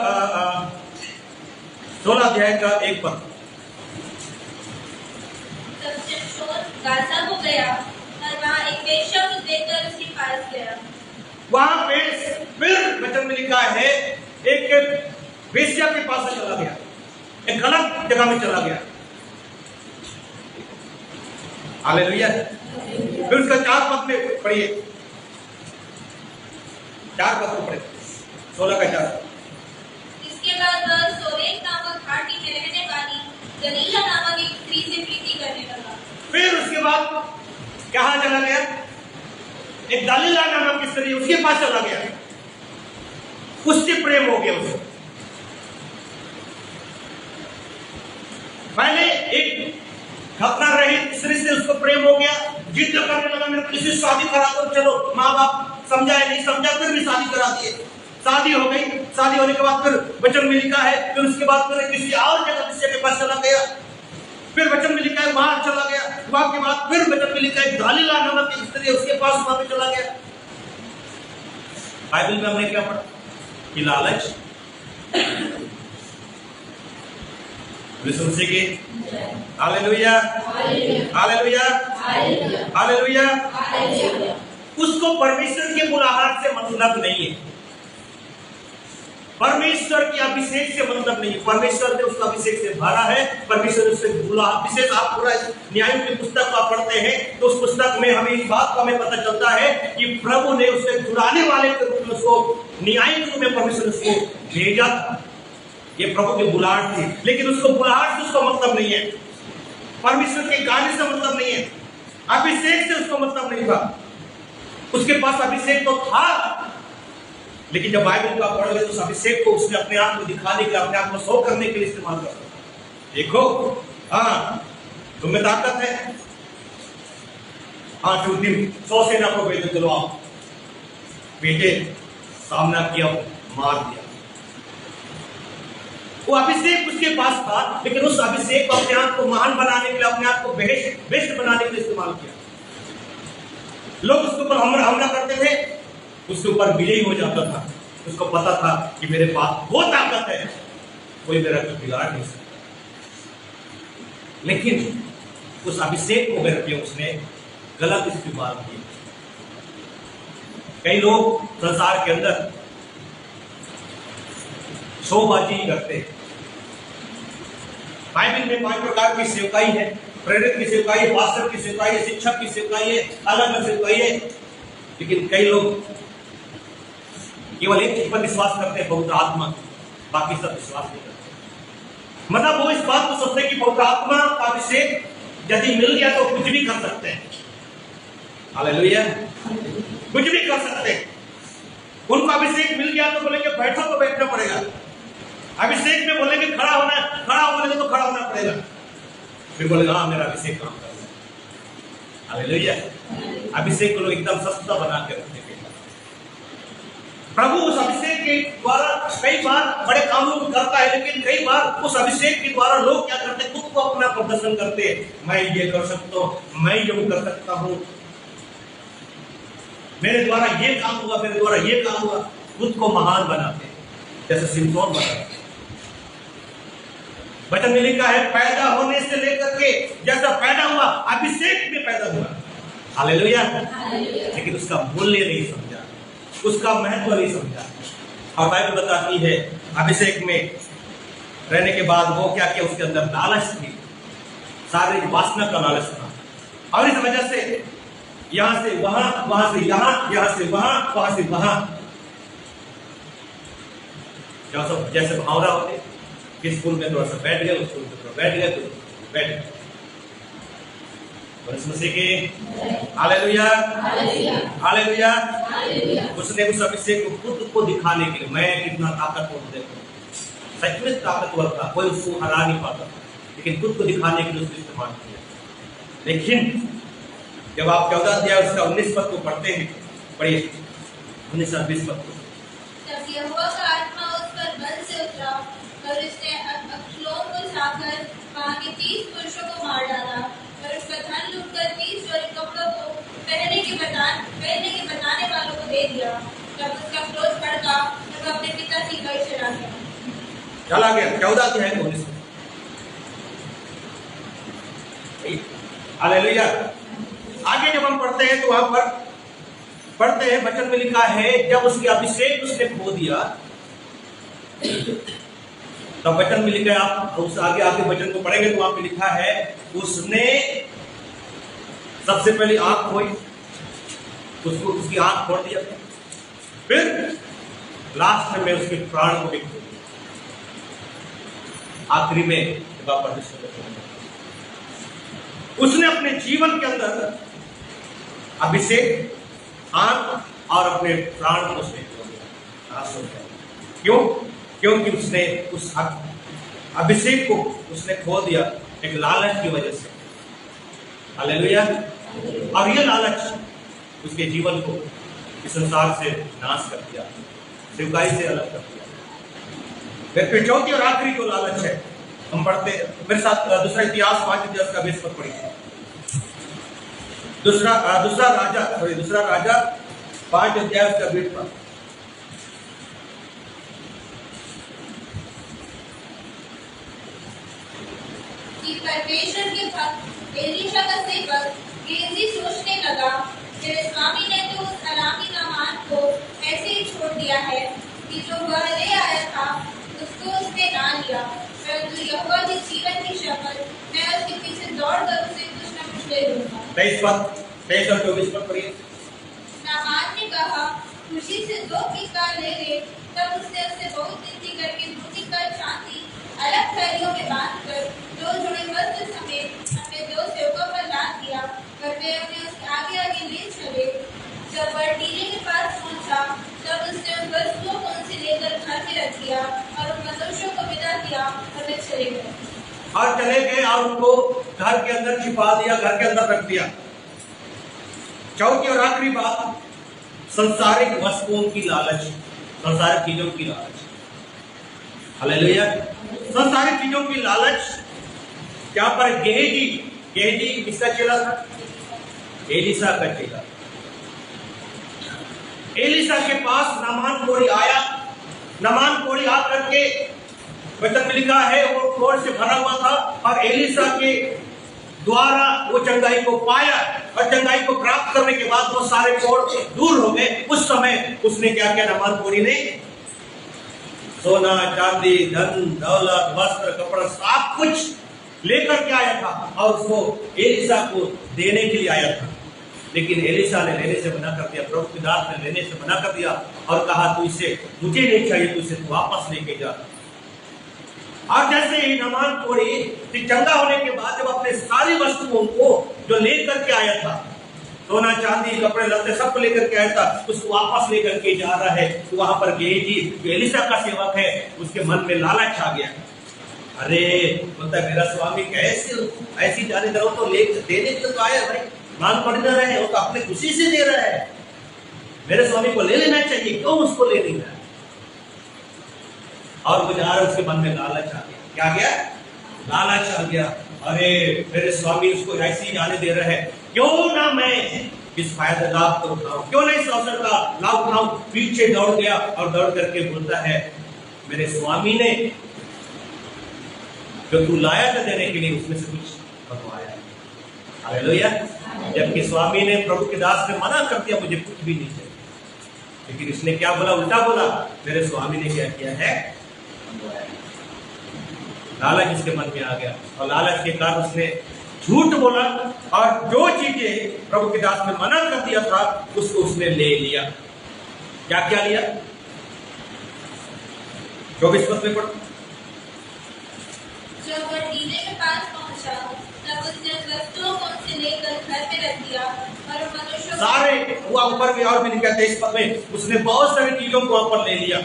अध्याय का 1 पद। तब शिमशोन गाज़ा को गया और वहाँ एक वेश्या को वेश्या के पास से चला गया, एक गलत जगह में चला गया। हालेलुया। फिर उसका 4 पद में पढ़िए, 4 पद में पढ़े, 16 का 4। इसके बाद वह सोरेक नामक घाटी में रहने वाली दलीला नामक एक स्त्री से प्रीति करने लगा। फिर उसके बाद कहाँ चला गया? एक दलीला नामक की स्त्री, उसके पास चला गया, उससे प्रेम हो गया उसे। पहले एक खतना रहित स्त्री से उसको प्रेम हो गया, जिद करने लगा, मेरे किसी शादी करा दो, चलो माँ बाप समझाए नहीं समझा, फिर भी शादी करा दिए, शादी हो गई। शादी होने के बाद फिर वचन में लिखा है, फिर उसके बाद फिर किसी और जगह वेश्या के पास चला गया, फिर वचन में लिखा है वहां चला गया, वहां के बाद फिर वचन में लिखा है दलीला नामक एक स्त्री, उसके पास वहां पे चला गया। बाइबल में हमने क्या पढ़ा कि लालच विष्णु मसीह की हालेलुया, हालेलुया, हालेलुया। उसको परमेश्वर के बुलाहट से मतलब नहीं है, परमेश्वर की अभिषेक से मतलब नहीं है। परमेश्वर ने उसका अभिषेक से भरा है, परमेश्वर उससे बुला। विशेष आप पूरा न्यायों की पुस्तक को पढ़ते हैं तो उस पुस्तक में हमें इस बात का हमें पता चलता है कि प्रभु ने उससे छुड़ाने वाले के रूप में उसको न्याय के रूप में परमेश्वर उसको भेजा था। ये प्रभु की बुलाहट थी, लेकिन उसको बुलाहट से उसका मतलब नहीं है, परमेश्वर के गाने से मतलब नहीं है, अभिषेक से उसको मतलब नहीं था। उसके पास अभिषेक तो था, लेकिन जब बाइबल का पढ़ ले तो उस अभिषेक को उसने अपने आप को दिखाने के लिए, अपने आप को शो करने के लिए इस्तेमाल कर। देखो, हाँ तुम्हें ताकत है, हाँ क्यों 100 सेना को भेजो, चलो आप भेजे, सामना किया, मार दिया। वो अभिषेक उसके पास था, लेकिन उस अभिषेक को अपने आप को महान बनाने के लिए, अपने आप को बेस्ट बनाने के लिए इस्तेमाल किया। लोग उसके ऊपर हमला करते थे, उसके ऊपर विजयी हो जाता था। उसको पता था कि मेरे पास वो ताकत है, कोई मेरा कुछ बिगाड़ नहीं सकता। लेकिन उस अभिषेक को करके उसने गलत इस्तेमाल किया। कई लोग संसार के अंदर शोबाजी करते हैं। बाइबल में 5 प्रकार की सेवकाई है, प्रेरित की सेवकाई है, पास्टर की सेवकाई है, शिक्षक की सेवकाई है, अलग अलग सेवकाई है। लेकिन कई लोग केवल एक चीज पर विश्वास करते हैं, पवित्र आत्मा, बाकी सब विश्वास नहीं करते। मतलब वो इस बात को सोचते हैं कि पवित्र आत्मा का अभिषेक यदि मिल गया तो कुछ भी कर सकते हैं। हालेलुया, कुछ भी कर सकते हैं। उनको अभिषेक मिल गया तो बोलेंगे बैठो तो बैठना पड़ेगा, अभिषेक में बोलेंगे खड़ा होना, खड़ा होने तो खड़ा होना पड़ेगा, फिर बोलेगा हाँ मेरा अभिषेक काम कर रहा है। हालेलुया। अभिषेक को लोग एकदम सस्ता बना के रखते हैं। प्रभु उस अभिषेक के द्वारा कई बार बड़े कामों को करता है, लेकिन कई बार उस अभिषेक के द्वारा लोग क्या करते हैं, खुद को अपना प्रदर्शन करते हैं। मैं ये कर सकता हूँ, मैं ये कर सकता हूँ, मेरे द्वारा ये काम हुआ, मेरे द्वारा ये काम हुआ, खुद को महान बनाते हैं, जैसे सिमसोन बनाते हैं। वचन में लिखा है पैदा होने से लेकर के जैसा पैदा हुआ, अभिषेक में पैदा हुआ। हालेलुया। लेकिन उसका मूल्य नहीं समझा, उसका महत्व नहीं समझा। और बाइबल बताती है अभिषेक में रहने के बाद वो क्या किया, उसके अंदर लालच थी, शारीरिक वासना का लालच था। और इस वजह से यहां से वहां, वहां से यहां, यहां से वहां, वहां से वहां, जैसे भावना होते, किस स्कूल में थोड़ा सा बैठ गए, उस स्कूल में थोड़ा बैठ गए, तो बैठ गए। Hallelujah, hallelujah. उसने उस अभिषेक को खुद को दिखाने के लिए, मैं कितना ताकतवर देखो, सच में ताकतवर था, कोई उसको हरा नहीं पाता, लेकिन खुद को दिखाने के लिए उसने इस्तेमाल किया। लेकिन जब आप 14 अध्याय उसका 19 पद को पढ़ते हैं, पढ़िए 19 और 20 पद को। जब यहोवा का आत्मा उस पर बल से उतरा और उसने अबशालोम को उठाकर वहां के 30 पुरुषों को मार डाला और उसका धन लूटकर 30 जोड़ी कपड़ों को पहनने के बताने वालों को दे दिया। जब उसका क्रोध भड़का तब वह अपने पिता की घर चला गया। चला गया 14 अध्याय 19। हालेलुया। आगे जब हम पढ़ते हैं तो वहां पर पढ़ते हैं, वचन में लिखा है जब उसके अभिषेक उसने खो दिया तब वचन में लिखा है, आप उस आगे वचन को पढ़ेंगे तो वहां पे लिखा है, उसने सबसे पहले आंख खोई, उसको उसकी आंख फोड़ दिया, फिर लास्ट में उसके प्राण को भी खोल दिया, आखिरी में उसने अपने जीवन के अंदर अभिषेक, आंख और अपने प्राण को उसने खो दिया। क्यों? क्योंकि उसने उस अभिषेक को उसने खो दिया एक लालच की वजह से। हालेलुया। और ये लालच उसके जीवन को इस संसार से नाश कर दिया, स्वीकारी से अलग कर दिया। फिर चौथी और आखिरी जो लालच है, हम पढ़ते मेरे साथ दूसरा इतिहास 5 अध्याय का 20 पद पढ़िए। दूसरा राजा 5 अध्याय का 20 पद। परमेश्वर के भक्त एलीशा का सेवक गेहजी सोचने लगा, मेरे स्वामी ने तो उस अरामी नामान को ऐसे ही छोड़ दिया है कि जो वह ले आया था उसको उसने ना लिया, परंतु यहोवा के जीवन की शपथ, मैं उसके पीछे दौड़कर उसे कुछ न कुछ ले लूंगा। 23 और 24 पद पढ़िए। नामान ने कहा, खुशी से 2 किक्कार ले ले। तब उसने बहुत विनती करके 2 किक्कार चांदी अलग थैलियों में बांधकर 2 जोड़े वस्त्र समेत अपने 2 सेवकों पर लाद दिया, और वे उन्हें उसके आगे आगे ले चले। जब वह टीले के पास पहुंचा, तब उसने उन वस्तुओं को उनसे लेकर घर में रख दिया और उन मनुष्यों को विदा किया और वे चले गए और उनको घर के अंदर छिपा दिया, घर के अंदर रख दिया। चौथी और आखिरी बात, संसारिक वस्तुओं की लालच, संसारिक चीजों की लालच। हालेलुया। संसारिक चीजों की लालच। क्या पर गेहजी किसका चेला था? एलीशा का चेला। एलीशा के पास नामान कोढ़ी आया। नामान कोढ़ी आकर के वचन में लिखा है वो कोढ़ से भरा हुआ था, और एलीशा के द्वारा वो चंगाई को पाया, और चंगाई को प्राप्त करने के बाद वो सारे कोढ़ दूर हो गए। उस समय उसने क्या किया? नामान कोढ़ी ने सोना, चांदी, धन दौलत, वस्त्र, कपड़ा सब कुछ लेकर के आया था और उसको एलीशा को देने के लिए आया था। लेकिन एलीशा ने लेने से मना कर दिया, प्रभु के दास ने लेने से मना कर दिया और कहा, तू इसे मुझे नहीं चाहिए, तू इसे वापस लेके जा। और जैसे ही नामान कोढ़ी चंगा होने के बाद जब अपने सारी वस्तुओं को जो लेकर के आया था, सोना, चांदी, कपड़े लत्ते सबको लेकर के आया था, उसको वापस लेकर के जा रहा है, तो वहां पर गेहजी जो एलीशा का सेवक है, उसके मन में लालच आ गया। अरे बोलता है, मेरा स्वामी कैसे ऐसी जाने दो तो ले देने के तो आया भाई, मांग पड़ ना रहे, वो तो अपने खुशी से दे रहा है, मेरे स्वामी को ले लेना चाहिए, क्यों उसको ले नहीं रहा? और गुजार उसके मन में लालच आ गया। क्या गया? लालच आ गया। अरे मेरे स्वामी उसको ऐसे ही जाने दे रहे हैं, क्यों ना मैं इस फायदा लाभ को उठाऊं, क्यों ना इस अवसर का लाभ उठाऊं। पीछे दौड़ गया और दौड़ करके बोलता है, मेरे स्वामी ने जो तू लाया था देने के लिए उसमें से कुछ बनवाया। हालेलुया। जबकि स्वामी ने प्रभु के दास ने मना कर दिया, मुझे कुछ भी नहीं चाहिए, लेकिन इसने क्या बोला? उल्टा बोला, मेरे स्वामी ने क्या किया है? लालच इसके मन में आ गया और लालच के कारण उसने झूठ बोला और जो चीजें प्रभु के दास ने मना कर दिया था उसको उसने ले लिया। क्या क्या लिया? 24 पद में पढ़ो। जब वह टीले के पास पहुंचा, तब उसने वस्तुओं को उनसे लेकर घर में रख दिया और मनुष्यों सारे हुआ ऊपर भी और भी लिखा 23 पद में, उसने बहुत सारी चीजों को ऊपर ले लिया,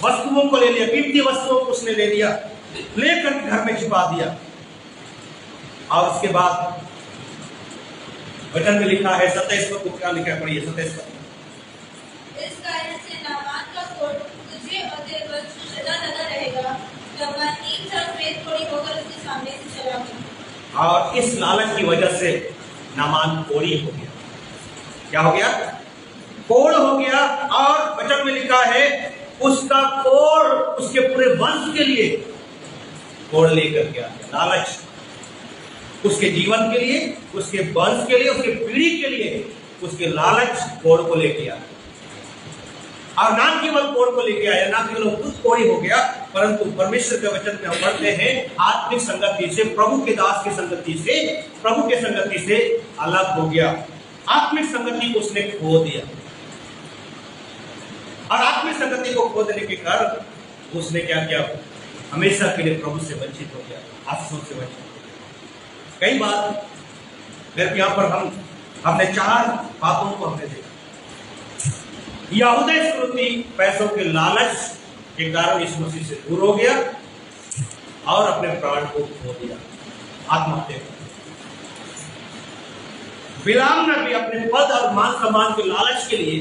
वस्तुओं को ले लिया, कीमती वस्तुओं को उसने ले लिया, लेकर घर में छिपा दिया। और उसके बाद वचन में लिखा है 27 पद को, क्या लिखा है? पढ़िए 27 पद। इस कारण से नामान का कोढ़ तुझे और तेरे बच्चों से सदा लगा रहेगा। जब वह 3 साल में थोड़ी होकर उसके सामने से चला गया। और इस लालच की वजह से नामान कोढ़ी हो गया। क्या हो गया? कोढ़ हो गया। और वचन में लिखा है उसका कोढ़ उसके पूरे वंश के लिए कोढ़ लेकर गया। लालच उसके जीवन के लिए, उसके वंश के लिए, उसके पीढ़ी के लिए, उसके लालच कोढ़ को लेके आया। और ना केवल कोढ़ को लेके आया, ना केवल खुद कोढ़ी हो गया, परंतु परमेश्वर के वचन में हम पढ़ते हैं आत्मिक संगति से, प्रभु के दास की संगति से, प्रभु के संगति से अलग हो गया। आत्मिक संगति को उसने खो दिया और आत्मिक संगति को खो देने के कारण उसने क्या किया? हमेशा के लिए प्रभु से वंचित हो गया, आशीषों से वंचित हो गया। कई बार मेरे यहाँ पर हमने 4 पापों को हमने देखा। यहूदा इस्करियोती पैसों के लालच के कारण यीशु मसीह से दूर हो गया और अपने प्राण को खो दिया, आत्महत्या कर। बिलाम नबी अपने पद और मान सम्मान के लालच के लिए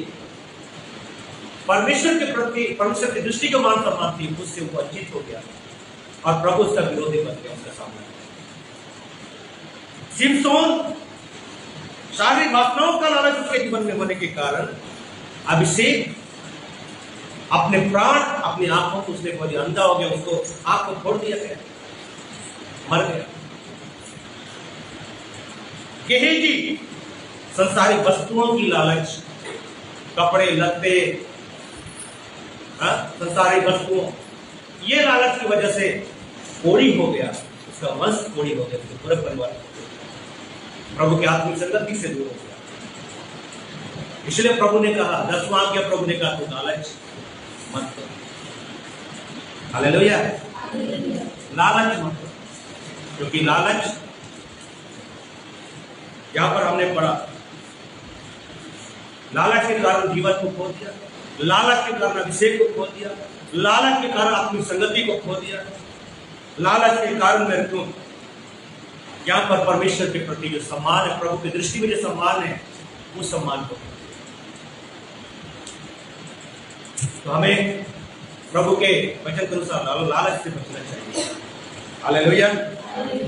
परमेश्वर के प्रति, परमेश्वर की दृष्टि का मान सम्मान थी, उससे वंचित हो गया और प्रभु उसका विरोधी बन गया उसका सामने। सिमसोन शारीरिक वासनाओं का लालच उसके जीवन में होने के कारण अभिषेक अपने प्राण, अपनी आंखों को उसने खोली, अंधा हो गया, उसको आंख को छोड़ दिया गया, मर गया। गेहजी संसारिक वस्तुओं की लालच, कपड़े लत्ते, संसारिक वस्तुओं, ये लालच की वजह से कोढ़ी हो गया, उसका वंश कोढ़ी हो गया, पूरे परिवार प्रभु की आत्मिक संगति से दूर हो गया। इसलिए प्रभु ने कहा, 10वां आज्ञा प्रभु ने कहा, तू लालच मत कर। हालेलुया, लालच मत कर, क्योंकि लालच, यहां पर हमने पढ़ा, लालच के कारण जीवन को खो दिया, लालच के कारण अभिषेक को खो दिया, लालच के कारण आत्मिक संगति को खो दिया, लालच के कारण मेरे को यहाँ पर परमेश्वर के प्रति जो सम्मान है, प्रभु की दृष्टि में जो सम्मान है, उस सम्मान को। तो हमें प्रभु के वचन के अनुसार लालच से बचना चाहिए। Hallelujah,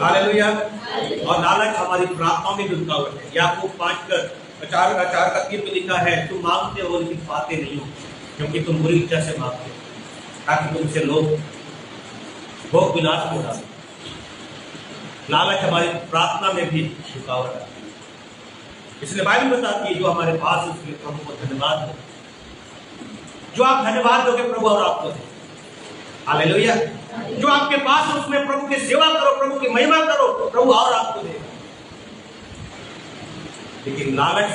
hallelujah. और लालच हमारी प्रार्थनाओं में भी रुकावट है। याकूब 5:4 में लिखा है, तुम मांगते हो लेकिन पाते नहीं हो, क्योंकि तुम बुरी इच्छा से मांगते हो, ताकि तुमसे लोग भोग विलास को डालें। लालच हमारी प्रार्थना में भी रुकावट है। इसलिए बाइबल बताती है, जो हमारे पास है उसके लिए प्रभु को धन्यवाद दो। जो आप धन्यवाद दोगे, प्रभु और आपको दे। हालेलुया। जो आपके पास है उसमें प्रभु की सेवा करो, प्रभु की महिमा करो, प्रभु और आपको दे। लेकिन लालच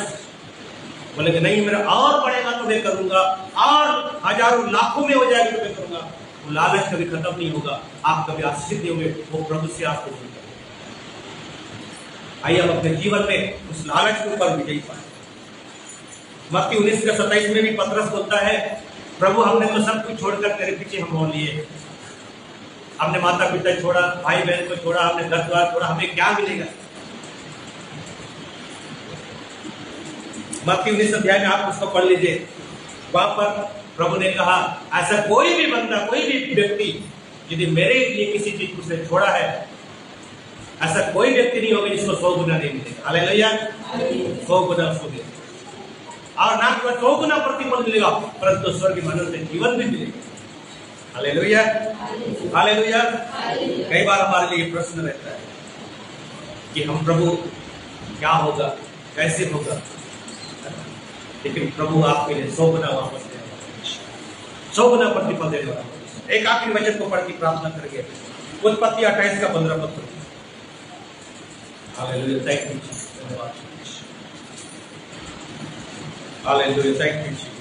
बोले कि नहीं, मेरा और बढ़ेगा तो मैं करूंगा, और हजारों लाखों में हो जाएगी तो मैं करूंगा, वो लालच कभी खत्म नहीं होगा, आप कभी आशीषित नहीं होंगे, वो प्रभु से आपको दूर करेगा। आइए हम अपने जीवन में उस लालच के ऊपर विजयी पाए। मत्ती 19:27 में भी पतरस बोलता है, प्रभु हमने तो सब कुछ छोड़कर तेरे पीछे हम हो लिए, हमने माता पिता छोड़ा, भाई बहन को छोड़ा, हमने घर द्वार छोड़ा, हमें क्या मिलेगा? मत्ती 19 अध्याय में आप उसको पढ़ लीजिए। वहां पर प्रभु ने कहा, ऐसा कोई भी बंदा, कोई भी व्यक्ति यदि मेरे लिए किसी चीज को उसने छोड़ा है, ऐसा कोई व्यक्ति नहीं होगा जिसको 100 गुना नहीं मिलेगा। हालेलुया, 100 गुना उसको मिलेगा, और ना केवल 100 गुना प्रतिफल मिलेगा, परंतु स्वर्ग में अनंत जीवन भी मिलेगा। Hallelujah, hallelujah. कई बार हमारे लिए प्रश्न रहता है कि हम प्रभु क्या होगा, कैसे होगा, लेकिन प्रभु आपके लिए 100 गुना वापस देने वाला, 100 गुना प्रतिफल देने वाला। एक आखिरी वचन को पढ़ के प्रार्थना करेंगे। उत्पत्ति 28:15। हालेलुया, थैंक यू जीसस, धन्यवाद। Hallelujah, thank you Jesus.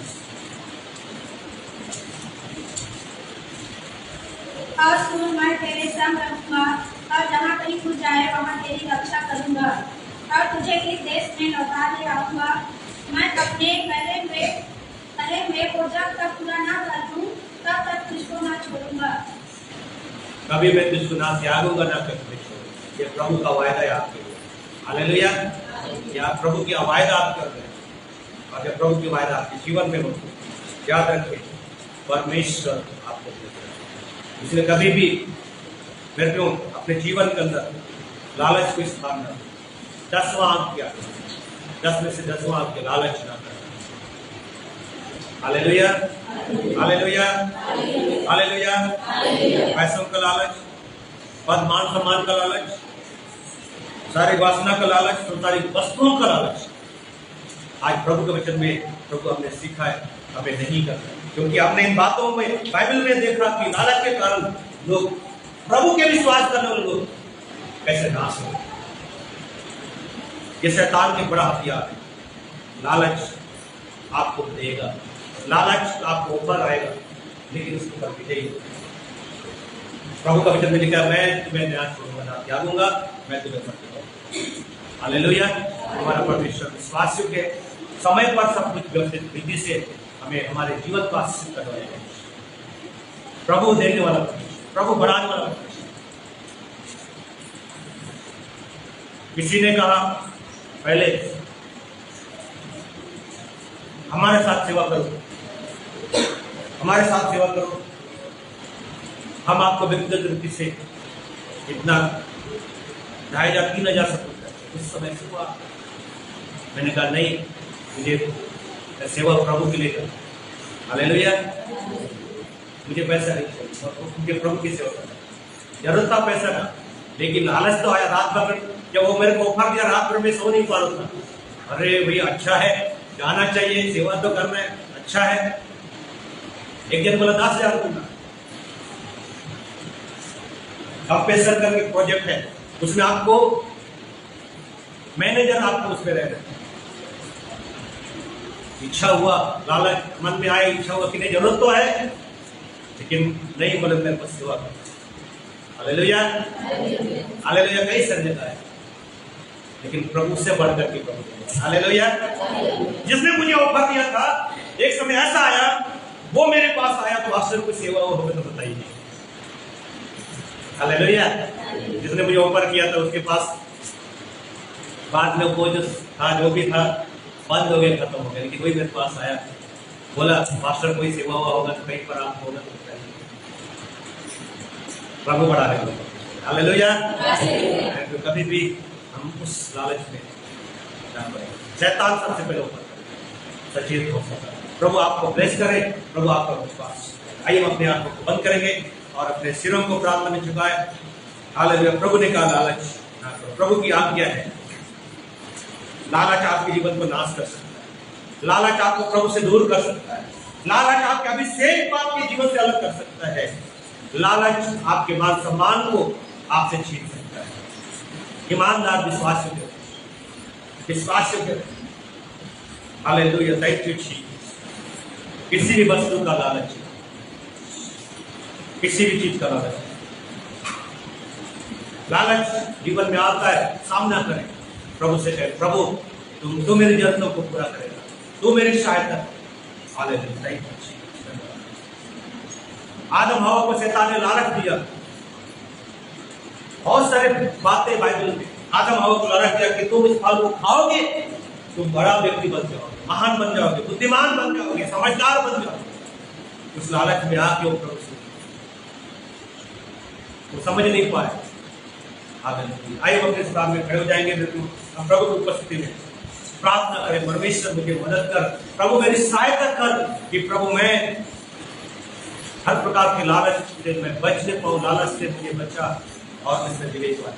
और सुन, मैं तेरे संग रहूंगा, और जहाँ कहीं तू जाए वहाँ तेरी रक्षा करूंगा, और तुझे इस देश में लौटा ले आऊंगा। मैं अपने कहे हुए को जब तक पूरा ना कर दूं, तब तक तुझको ना छोड़ूंगा। कभी मैं तुझको ना त्यागूंगा, ना कभी छोड़ूंगा। ये प्रभु का वायदा है आपके लिए। हालेलुया, या प्रभु की वायदा आप कर रहे हैं, और जब प्रभु की वायदा आपके जीवन में हो, याद रखिए परमेश्वर आपको देता है। इसलिए कभी भी मेरे को अपने जीवन के अंदर लालच को स्थान ना, 10वां आज्ञा, 10 में से 10वां आज्ञा, लालच ना करना। Hallelujah, hallelujah, hallelujah. पैसों का लालच, पद मान सम्मान का लालच, सारी वासना का लालच, संसारिक वस्तुओं का लालच आज प्रभु के वचन में प्रभु हमने सीखा है हमें नहीं करना, क्योंकि हमने इन बातों में बाइबल में देखा कि लालच के कारण लोग, प्रभु के विश्वास करने वाले लोग कैसे नाश हो। ये शैतान की बड़ा हथियार है। लालच आपको देगा, लालच आपको ऊपर आएगा, लेकिन उसके ऊपर विजयी होगा। प्रभु का वचन में लिखा है, मैं तुम्हें न्याय छोड़ूंगा ना त्यागूंगा, मैं तुम्हें सत्य दूंगा। हालेलुया। हमारा परमेश्वर विश्वास योग्य है, समय पर सब कुछ व्यवस्थित विधि से हमें हमारे जीवन को आशीषित करने वाला है। प्रभु देने वाला, प्रभु बढ़ाने वाला। किसी ने कहा पहले हमारे साथ सेवा करो, हमारे साथ सेवा करो, हम आपको व्यक्तिगत रीति से इतना 2,500-3,000 सब कुछ उस समय से हुआ। मैंने कहा नहीं, मुझे सेवा प्रभु के लिए करना। हालेलुया। मुझे पैसा नहीं चाहिए, मुझे प्रभु की सेवा करना, जरूरत था पैसा का, लेकिन लालच तो आया। रात भर जब वो मेरे को ऑफर दिया, रात भर में सो नहीं पा रहा था। अरे भैया अच्छा है, जाना चाहिए, सेवा तो करना है, अच्छा है। एक जन बोला 10,000 दूंगा। अब पेशर करके प्रोजेक्ट है, उसमें आपको मैनेजर आपको उसमें रहना। इच्छा हुआ, लालच मन में आए, इच्छा हुआ कि नहीं जरूरत तो है, लेकिन नहीं बोले मेरे पास सेवा कर। Hallelujah, hallelujah. कई संजता है, लेकिन प्रभु से बढ़कर के प्रभु। हालेलुया। जिसने मुझे ऑफर दिया था, एक समय ऐसा आया, वो मेरे पास आया तो आपसे कोई सेवा हो तो बताइए। हालेलुया। जिसने मुझे ऑफर किया था उसके पास बाद में वो जो था, जो भी था, बंद हो गया, खत्म हो गया। लेकिन कोई मेरे पास आया, बोला पास्टर कोई सेवा हुआ होगा तो कहीं पर आप होगा तो बताइए। प्रभु बढ़ा रहे हो। हालेलुया। तो कभी भी हम उस लालच में ना पड़े। शैतान सबसे पहले ऊपर सचेत हो सकता है। प्रभु आपको ब्लेस करे, प्रभु आपका विश्वास। आइए हम अपने आंखों को बंद करेंगे और अपने सिरों को प्रार्थना में झुकाए। हालेलुया। प्रभु ने कहा लालच ना करो। प्रभु की आज्ञा है। लालच आपके जीवन को नाश कर सकता है, लालच आपको प्रभु से दूर कर सकता है, लालच आपके अभिषेक को आपके जीवन से अलग कर सकता है, लालच आपके मान सम्मान को आपसे छीन सकता है। ईमानदार विश्वास योग्य, विश्वास योग्य। हालेलुया। Thank you Jesus. किसी भी वस्तु का लालच, किसी भी चीज का लालच, लालच जीवन में आता है, सामना करें, प्रभु से कहे प्रभु तू मेरी जरूरतों को पूरा करेगा, तू मेरी सहायता। हालेलुया। आदम हवा को शैतान ने लालच दिया। बहुत सारे बातें बाइबल में आदम हवा को लालच दिया कि तुम इस फल को खाओगे, तुम बड़ा व्यक्ति बन जाओगे, महान बन जाओगे, बुद्धिमान बन जाओगे, समझदार बन जाओगे। उस लालच में आके वो प्रभु वो समझ नहीं पाए। आइए हम अपने स्थान में खड़े हो जाएंगे। हम प्रभु की उपस्थिति में प्रार्थना करें, परमेश्वर मुझे मदद कर, प्रभु मेरी सहायता कर कि प्रभु मैं हर प्रकार के लालच से मैं बचने पाऊं, लालच से मुझे बचा और इससे विजय पाऊं।